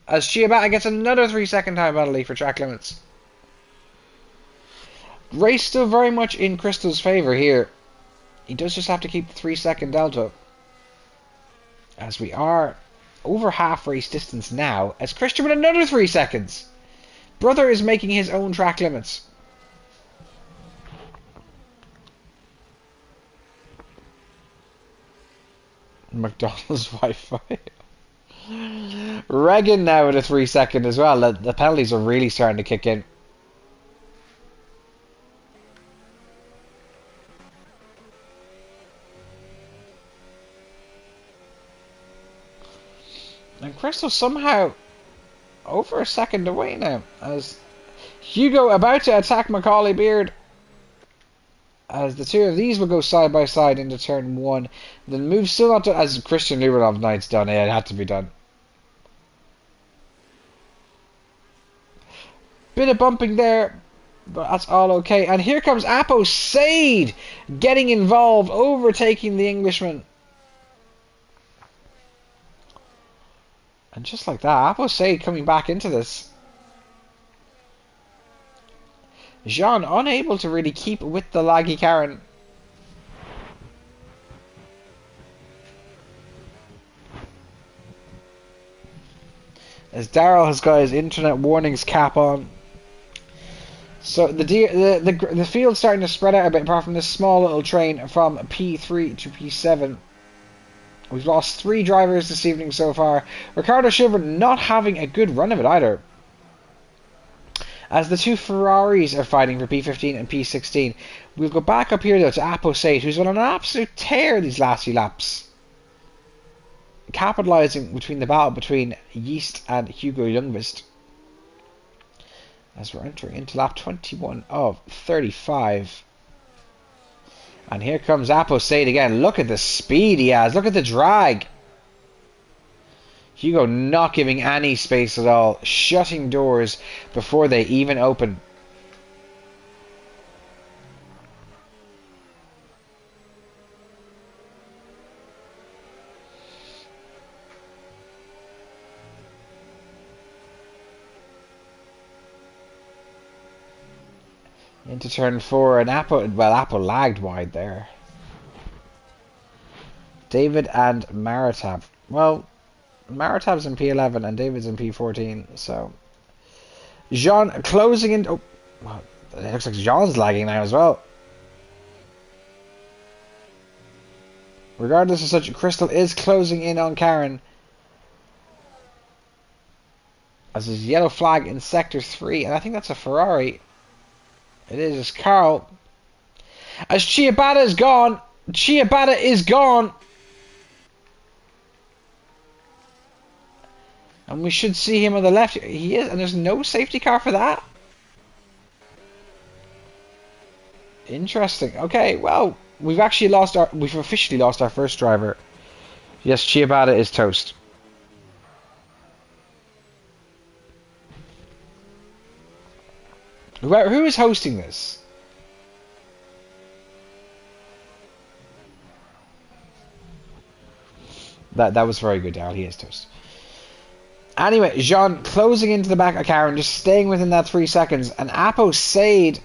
As Ciabatta gets another 3-second time penalty for track limits. Race still very much in Crystal's favour here. He does just have to keep the 3-second delta. As we are over half race distance now. As Christian with another 3 seconds. Brother is making his own track limits. McDonald's Wi-Fi. Regan now with a 3-second as well. The penalties are really starting to kick in. And Crystal somehow over a second away now. As Hugo about to attack Macaulay Beard. As the two of these will go side by side into turn 1. The move still not done. As Christian Lubanov Knight's done. It had to be done. Bit of bumping there. But that's all okay. And here comes Apo Sade getting involved. Overtaking the Englishman. And just like that, Apo Sade coming back into this. Jean unable to really keep with the laggy Karen. As Daryl has got his internet warnings cap on. So the field's starting to spread out a bit apart from this small little train from P3 to P7. We've lost 3 drivers this evening so far. Ricardo Silver not having a good run of it either. As the 2 Ferraris are fighting for P15 and P16. We'll go back up here though to Apo Sade, who's on an absolute tear these last few laps. Capitalising between the battle between Yeast and Hugo Ljungqvist. As we're entering into lap 21 of 35. And here comes Apo Sade again. Look at the speed he has. Look at the drag. Hugo not giving any space at all, shutting doors before they even open. Into turn 4, and Apple lagged wide there. David and Maritab. Well, Maritab's in P11 and David's in P14, so Jean closing in. Oh, well, it looks like Jean's lagging now as well. Regardless of such, Crystal is closing in on Karen. As his yellow flag in sector 3, and I think that's a Ferrari. It is Carl. As Ciabatta is gone. Ciabatta is gone. And we should see him on the left. He is, and there's no safety car for that. Interesting. Okay, well, we've officially lost our first driver. Yes, Ciabatta is toast. Who is hosting this? That was very good, Daryl. He is toast. Anyway, Jean closing into the back of Karen, just staying within that 3 seconds. And Apo Sade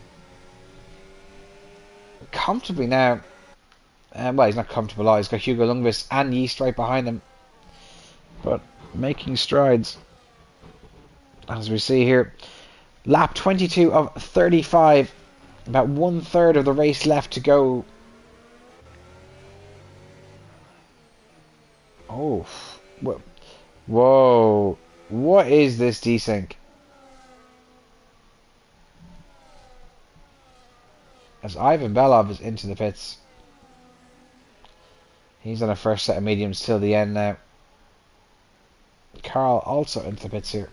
comfortably now. Well, he's not comfortable. He's got Hugo Lundqvist and Yeast right behind him. But making strides. As we see here. Lap 22 of 35. About 1/3 of the race left to go. Oh. Whoa. What is this desync? As Ivan Belov is into the pits. He's on a first set of mediums till the end now. Carl also into the pits here.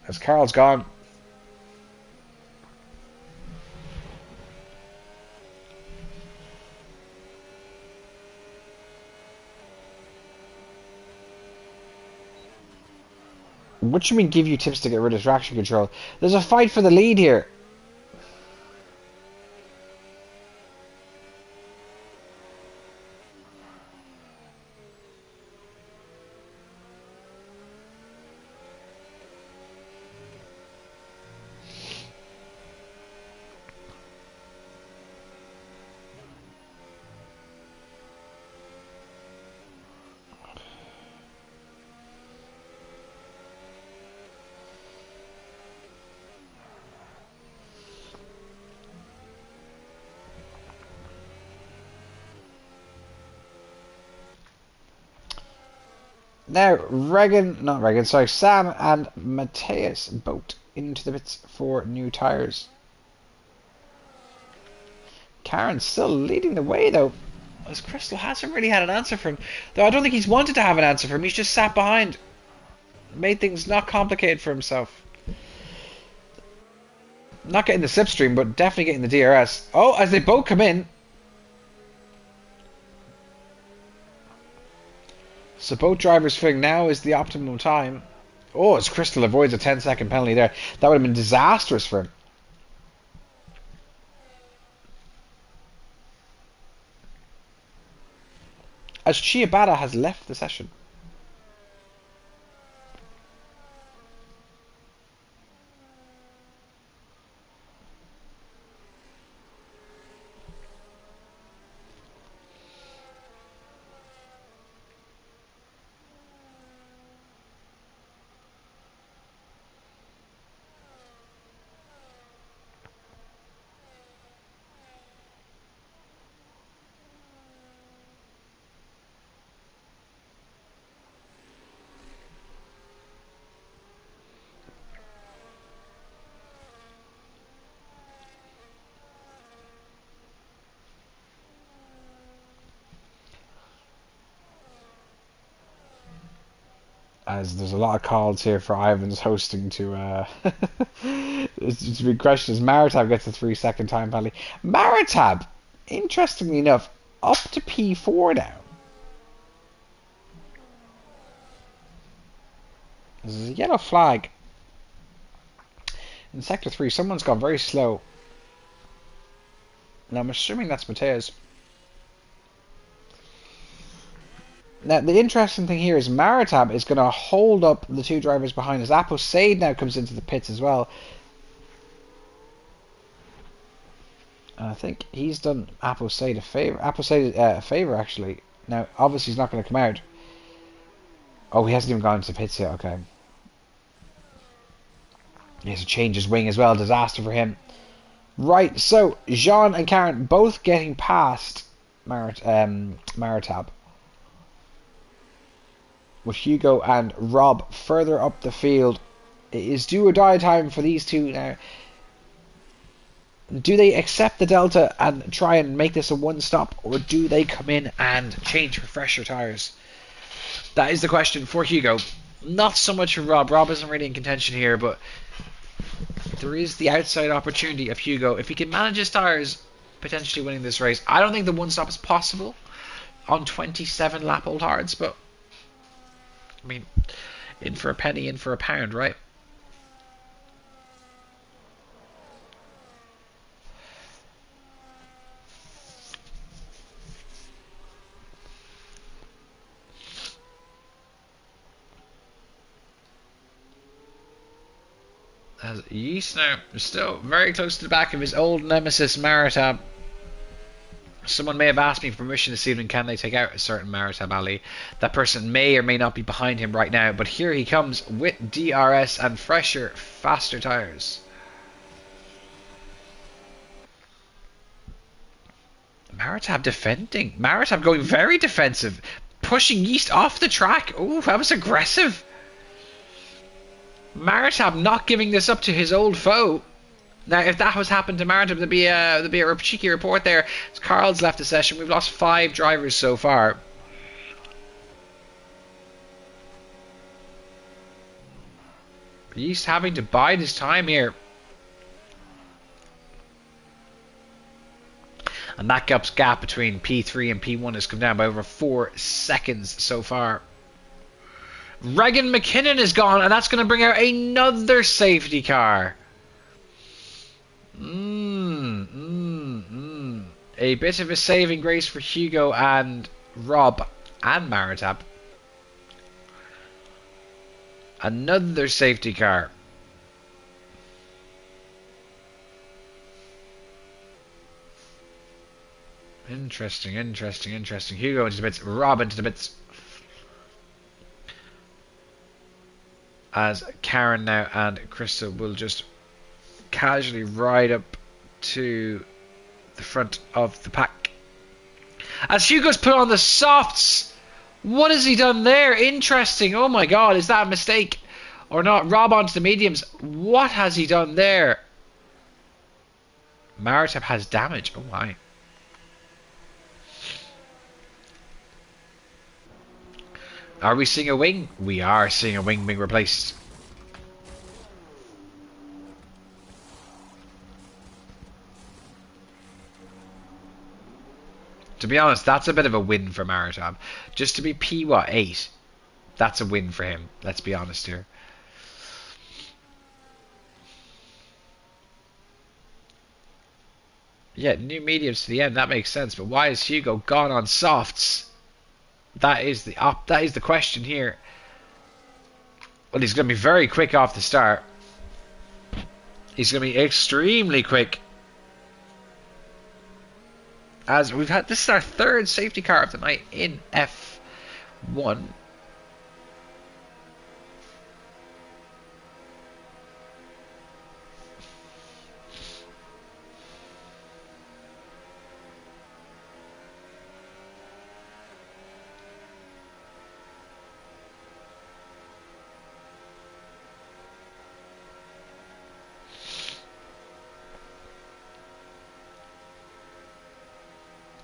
As Carl's gone. What do you mean give you tips to get rid of traction control? There's a fight for the lead here. Now, Sam and Matthias both into the pits for new tyres. Karen's still leading the way, though, as Crystal hasn't really had an answer for him. Though I don't think he's wanted to have an answer for him. He's just sat behind. Made things not complicated for himself. Not getting the slipstream, but definitely getting the DRS. Oh, as they both come in. So both drivers feeling now is the optimum time. Oh, as Crystal avoids a 10-second penalty there. That would have been disastrous for him. As Ciabatta has left the session. As there's a lot of calls here for Ivan's hosting to it's a big question. As Maritab gets a 3-second time penalty. Maritab, interestingly enough, up to P4 now. There's a yellow flag. In Sector 3, someone's gone very slow. Now, I'm assuming that's Mateus. Now, the interesting thing here is Maritab is going to hold up the two drivers behind us. Aposade now comes into the pits as well. And I think he's done Aposade a favour. Aposade a favour, actually. Now, obviously, he's not going to come out. Oh, he hasn't even gone into the pits yet. Okay. He has to change his wing as well. Disaster for him. Right, so Jean and Karen both getting past Maritab. With Hugo and Rob further up the field. It is do or die time for these two now. Do they accept the Delta and try and make this a one-stop, or do they come in and change for fresher tyres? That is the question for Hugo. Not so much for Rob. Rob isn't really in contention here, but there is the outside opportunity of Hugo. If he can manage his tyres, potentially winning this race. I don't think the one-stop is possible on 27 lap old hards, but I mean, in for a penny, in for a pound, right? As Yeast now still very close to the back of his old nemesis Maritab. Someone may have asked me for permission this evening, can they take out a certain Maritab Ali? That person may or may not be behind him right now, but here he comes with DRS and fresher, faster tyres. Maritab defending. Maritab going very defensive. Pushing Yeast off the track. Oh, that was aggressive. Maritab not giving this up to his old foe. Now, if that was happened to Maritab, there'd be a cheeky report there. Carl's left the session. We've lost 5 drivers so far. Yeast having to bide his time here. And that gap between P3 and P1 has come down by over 4 seconds so far. Regan McKinnon is gone, and that's going to bring out another safety car. A bit of a saving grace for Hugo and Rob and Maritab. Another safety car. Interesting. Hugo into the bits, Rob into the bits. As Karen now and Krista will just casually ride up to the front of the pack. As Hugo's put on the softs. What has he done there? Interesting. Oh my god, is that a mistake or not? Rob onto the mediums. What has he done there? Maritab has damage. Oh my. Are we seeing a wing? We are seeing a wing being replaced. To be honest, that's a bit of a win for Maritab. Just to be P8, that's a win for him. Let's be honest here. Yeah, new mediums to the end. That makes sense. But why is Hugo gone on softs? That is the question here. Well, he's going to be very quick off the start. He's going to be extremely quick. As we've had, this is our 3rd safety car of the night in F1.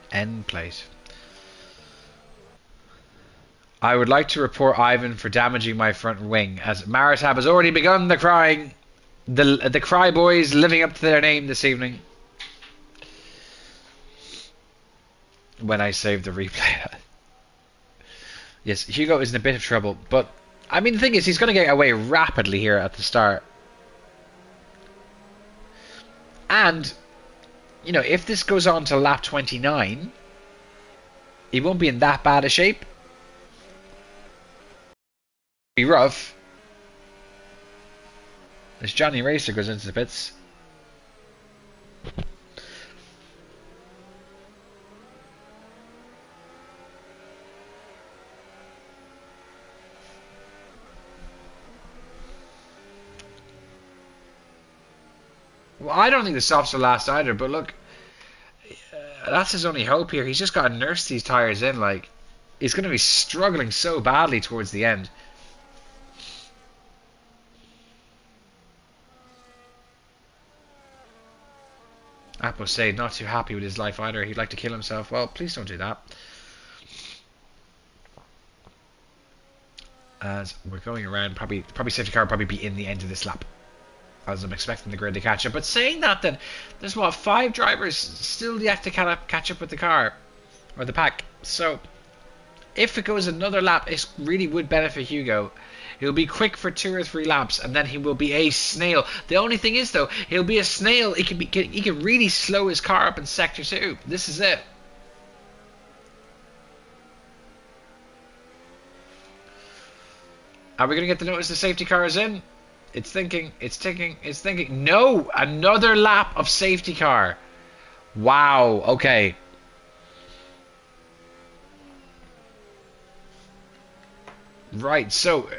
End plate. I would like to report Ivan for damaging my front wing, as Maritab has already begun the crying. The Cry Boys living up to their name this evening. when I save the replay. Yes, Hugo is in a bit of trouble, but I mean the thing is he's going to get away rapidly here at the start. And you know, if this goes on to lap 29, he won't be in that bad a shape. Be rough. As Johnny Racer goes into the pits. Well, I don't think the softs will last either, but look, that's his only hope here. He's just got to nurse these tyres in. Like, he's going to be struggling so badly towards the end. Apostate not too happy with his life either. He'd like to kill himself. Well, please don't do that. As we're going around, probably safety car will probably be in the end of this lap, as I'm expecting the grid to catch up. But saying that, then there's what, 5 drivers still yet to catch up with the car or the pack. So if it goes another lap, it really would benefit Hugo. He'll be quick for 2 or 3 laps, and then he will be a snail. The only thing is, though, he'll be a snail. He can really slow his car up in sector 2. This is it. Are we going to get the notice the safety car is in? It's thinking, it's ticking, it's thinking. No! Another lap of safety car. Wow, okay. Right, so,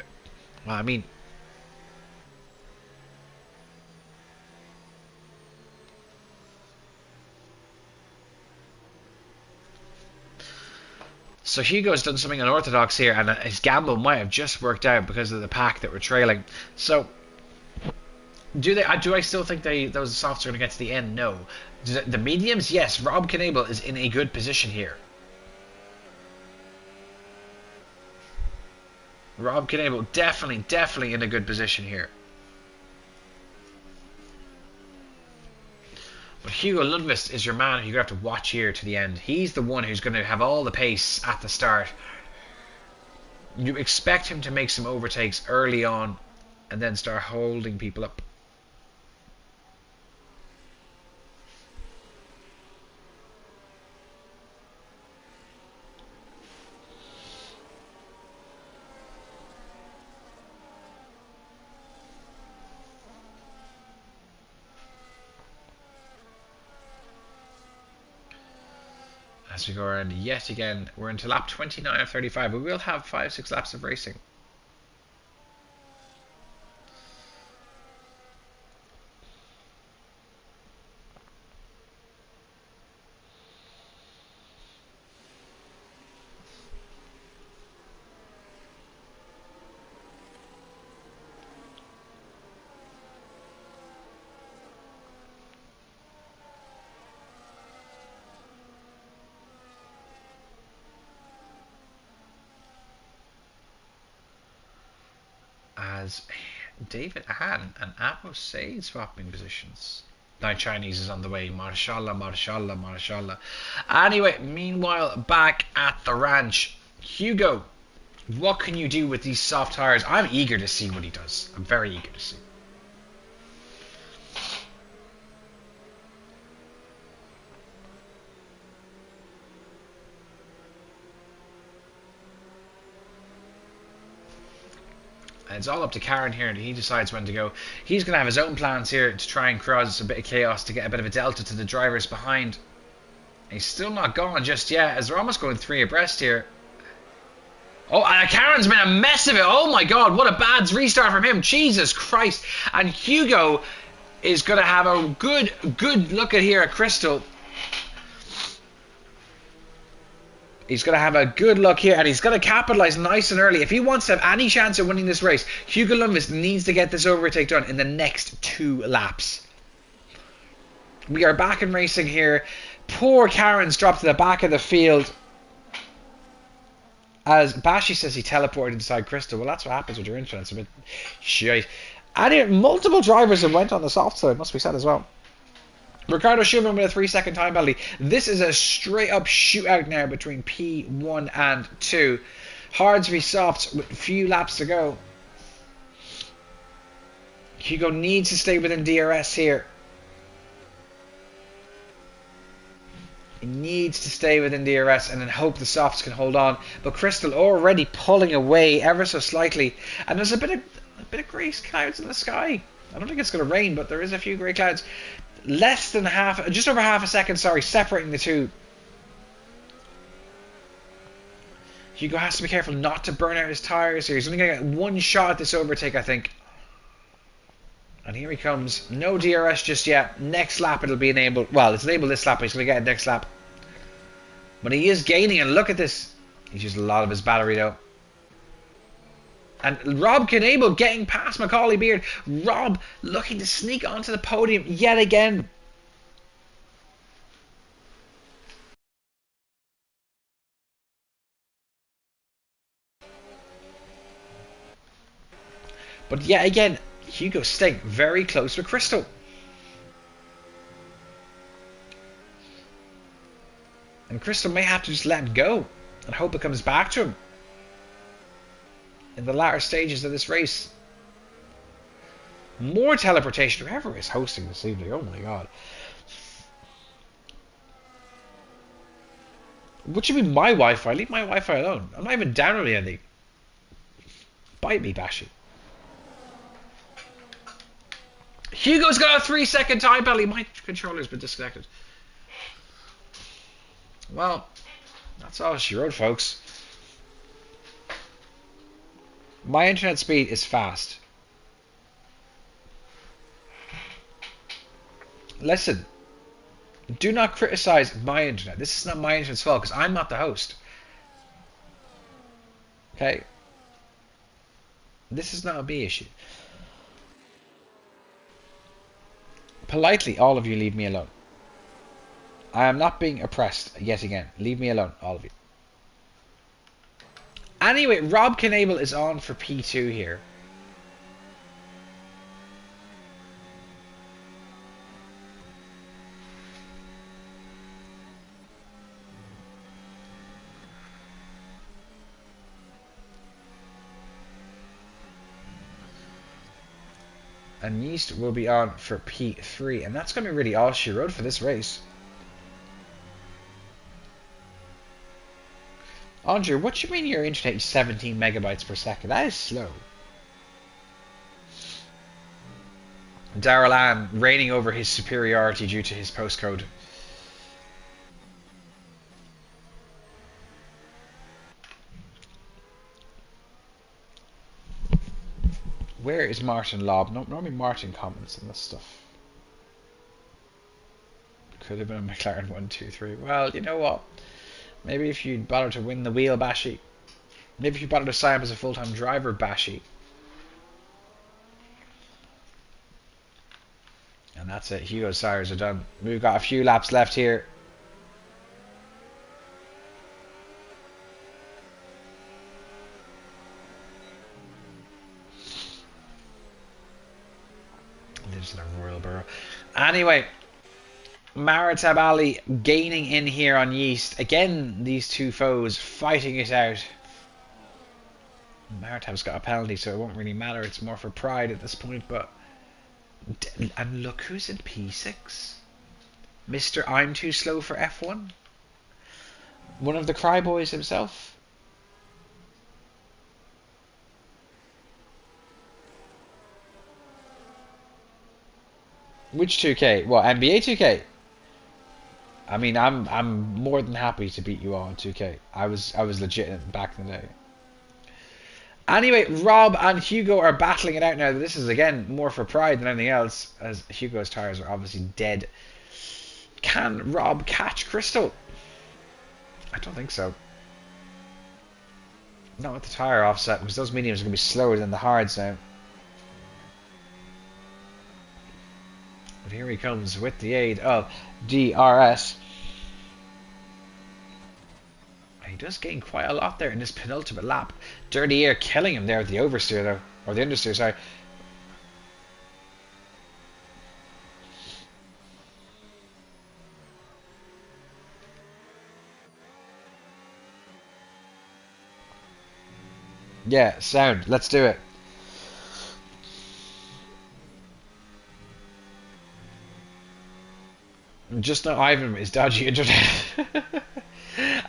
well, I mean, so Hugo's done something unorthodox here, and his gamble might have just worked out because of the pack that we're trailing. So, do I still think those softs are going to get to the end? No. The mediums, yes. Rob Knebel is in a good position here. Rob Knebel definitely in a good position here. But Hugo Lundqvist is your man who you have to watch here to the end. He's the one who's going to have all the pace at the start. You expect him to make some overtakes early on and then start holding people up. As we go around yet again, we're into lap 29 of 35. We will have 5-6 laps of racing. As David Ann and Apo Sade swapping positions. Now Chinese is on the way. Mashallah, mashallah, mashallah. Anyway, meanwhile, back at the ranch. Hugo, what can you do with these soft tires? I'm eager to see what he does. I'm very eager to see. And it's all up to Karen here, and he decides when to go. He's going to have his own plans here to try and cause a bit of chaos to get a bit of a delta to the drivers behind. He's still not gone just yet, as they're almost going 3 abreast here. Oh, and Karen's made a mess of it. Oh my god, what a bad restart from him. Jesus Christ. And Hugo is going to have a good look at here at Crystal. He's going to have a good look here, and he's going to capitalise nice and early. If he wants to have any chance of winning this race, Hugo Lundqvist needs to get this overtake done in the next 2 laps. We are back in racing here. Poor Karen's dropped to the back of the field. As Bashi says he teleported inside Crystal. Well, that's what happens with your internet. It's a bit shite. And multiple drivers have went on the soft side, must be said as well. Ricardo Schumann with a 3-second time penalty. This is a straight up shootout now between P1 and 2. Hards v softs with a few laps to go. Hugo needs to stay within DRS here. He needs to stay within DRS and then hope the softs can hold on. But Crystal already pulling away ever so slightly. And there's a bit of grey clouds in the sky. I don't think it's going to rain, but there is a few grey clouds. Less than just over half a second, sorry, separating the two. Hugo has to be careful not to burn out his tyres here. He's only going to get one shot at this overtake, I think. And here he comes. No DRS just yet. Next lap it'll be enabled. Well, it's enabled this lap, but he's going to get it next lap. But he is gaining, and look at this. He's used a lot of his battery, though. And Rob Knable getting past Macaulay Beard. Rob looking to sneak onto the podium yet again. But yet again, Hugo staying very close with Crystal. And Crystal may have to just let him go and hope it comes back to him in the latter stages of this race. More teleportation. Whoever is hosting this evening, oh my god. What should be my Wi-Fi? Leave my Wi-Fi alone. I'm not even downloading anything. Bite me, Bashi. Hugo's got a 3-second time penalty. My controller's been disconnected. Well, that's all she wrote, folks. My internet speed is fast. Listen, do not criticize my internet. This is not my internet's fault because I'm not the host. Okay? This is not a me issue. Politely, all of you leave me alone. I am not being oppressed yet again. Leave me alone, all of you. Anyway, Rob Knable is on for P2 here. And Yeast will be on for P3. And that's going to be really all she wrote for this race. Andrew, what do you mean your internet is 17 megabytes per second? That is slow. Daryl Ann reigning over his superiority due to his postcode. Where is Martin Lobb? No, normally Martin comments on this stuff. Could have been a McLaren 1, 2, 3. Well, you know what? Maybe if you'd bother to win the wheel, Bashi. Maybe if you bother to sign up as a full-time driver, Bashi. And that's it. Hugo's tires are done. We've got a few laps left here. Lives in a royal borough. Anyway, Maritab Ali gaining in here on Yeast. Again, these two foes fighting it out. Maritab's got a penalty, so it won't really matter. It's more for pride at this point, but... And look who's in P6. Mr. I'm Too Slow for F1. One of the Cry Boys himself. Which 2K? What, NBA 2K? I mean, I'm more than happy to beat you all in 2K. I was legit back in the day. Anyway, Rob and Hugo are battling it out now. This is, again, more for pride than anything else, as Hugo's tyres are obviously dead. Can Rob catch Crystal? I don't think so. Not with the tyre offset, because those mediums are going to be slower than the hards now. But here he comes with the aid of DRS. He does gain quite a lot there in this penultimate lap. Dirty Air killing him there with the oversteer though. Or the understeer, sorry. Yeah, sound. Let's do it. Just now, Ivan is dodgy internet.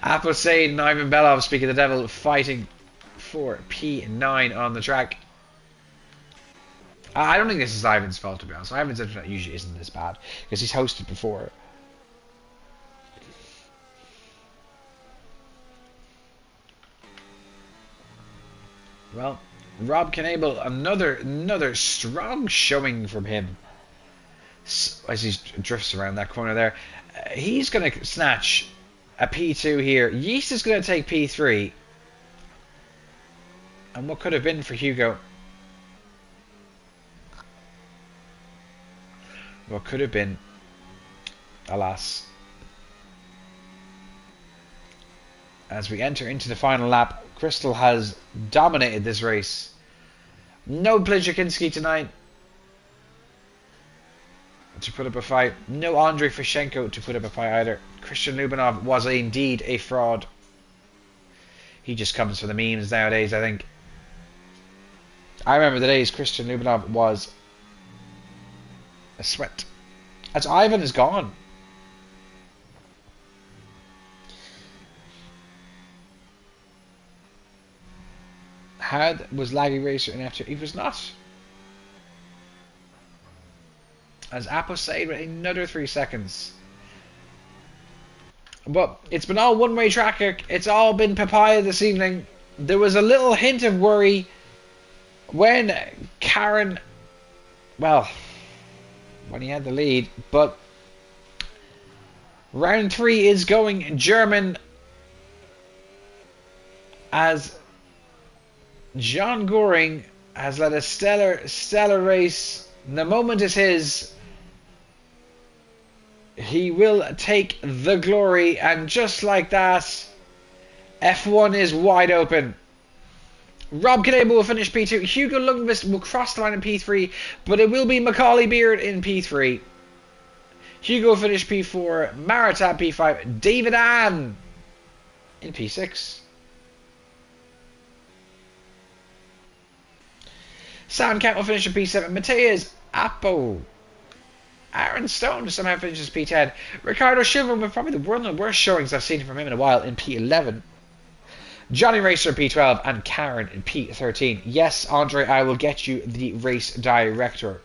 Apple Sade and Ivan Belov, speaking of the devil, fighting for P9 on the track. I don't think this is Ivan's fault, to be honest. Ivan's internet usually isn't this bad because he's hosted before. Well, Rob Knable, another strong showing from him as he drifts around that corner there. He's going to snatch a P2 here. Yeast is going to take P3. And what could have been for Hugo? What could have been, alas. As we enter into the final lap, Crystal has dominated this race. No Plijakinski tonight to put up a fight. No Andrei Fishenko to put up a fight either. Christian Lubinov was indeed a fraud. He just comes for the memes nowadays, I think. I remember the days Christian Lubinov was a sweat. As Ivan is gone. How was Laggy Racer in F2? He was not. As Aposade with another 3 seconds. But it's been all one-way traffic. It's all been papaya this evening. There was a little hint of worry when Karen, well, when he had the lead. But round 3 is going German as John Goring has led a stellar race. The moment is his. He will take the glory, and just like that, F1 is wide open. Rob Knable will finish P2. Hugo Lundqvist will cross the line in P3, but it will be Macaulay Beard in P3. Hugo will finish P4. Maritab P5. David Ann in P6. Sam Kent will finish in P7. Mateus Apo. Aaron Stone somehow finishes P10. Ricardo Silva with probably one of the worst showings I've seen from him in a while in P11. Johnny Racer P12 and Karen in P13. Yes, Andre, I will get you the race director.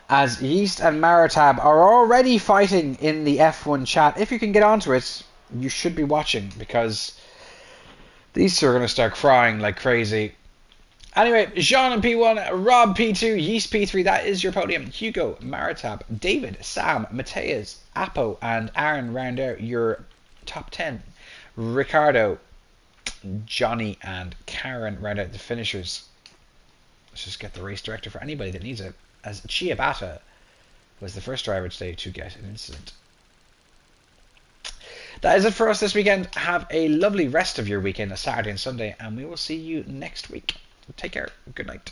As Yeast and Maritab are already fighting in the F1 chat. If you can get onto it, you should be watching, because these two are going to start crying like crazy. Anyway, Jean in P1, Rob P2, Yeast P3, that is your podium. Hugo, Maritab, David, Sam, Mateus, Apo, and Aaron round out your top 10. Ricardo, Johnny, and Karen round out the finishers. Let's just get the race director for anybody that needs it, as Chiabata was the first driver today to get an incident. That is it for us this weekend. Have a lovely rest of your weekend, a Saturday and Sunday, and we will see you next week. Take care. Good night.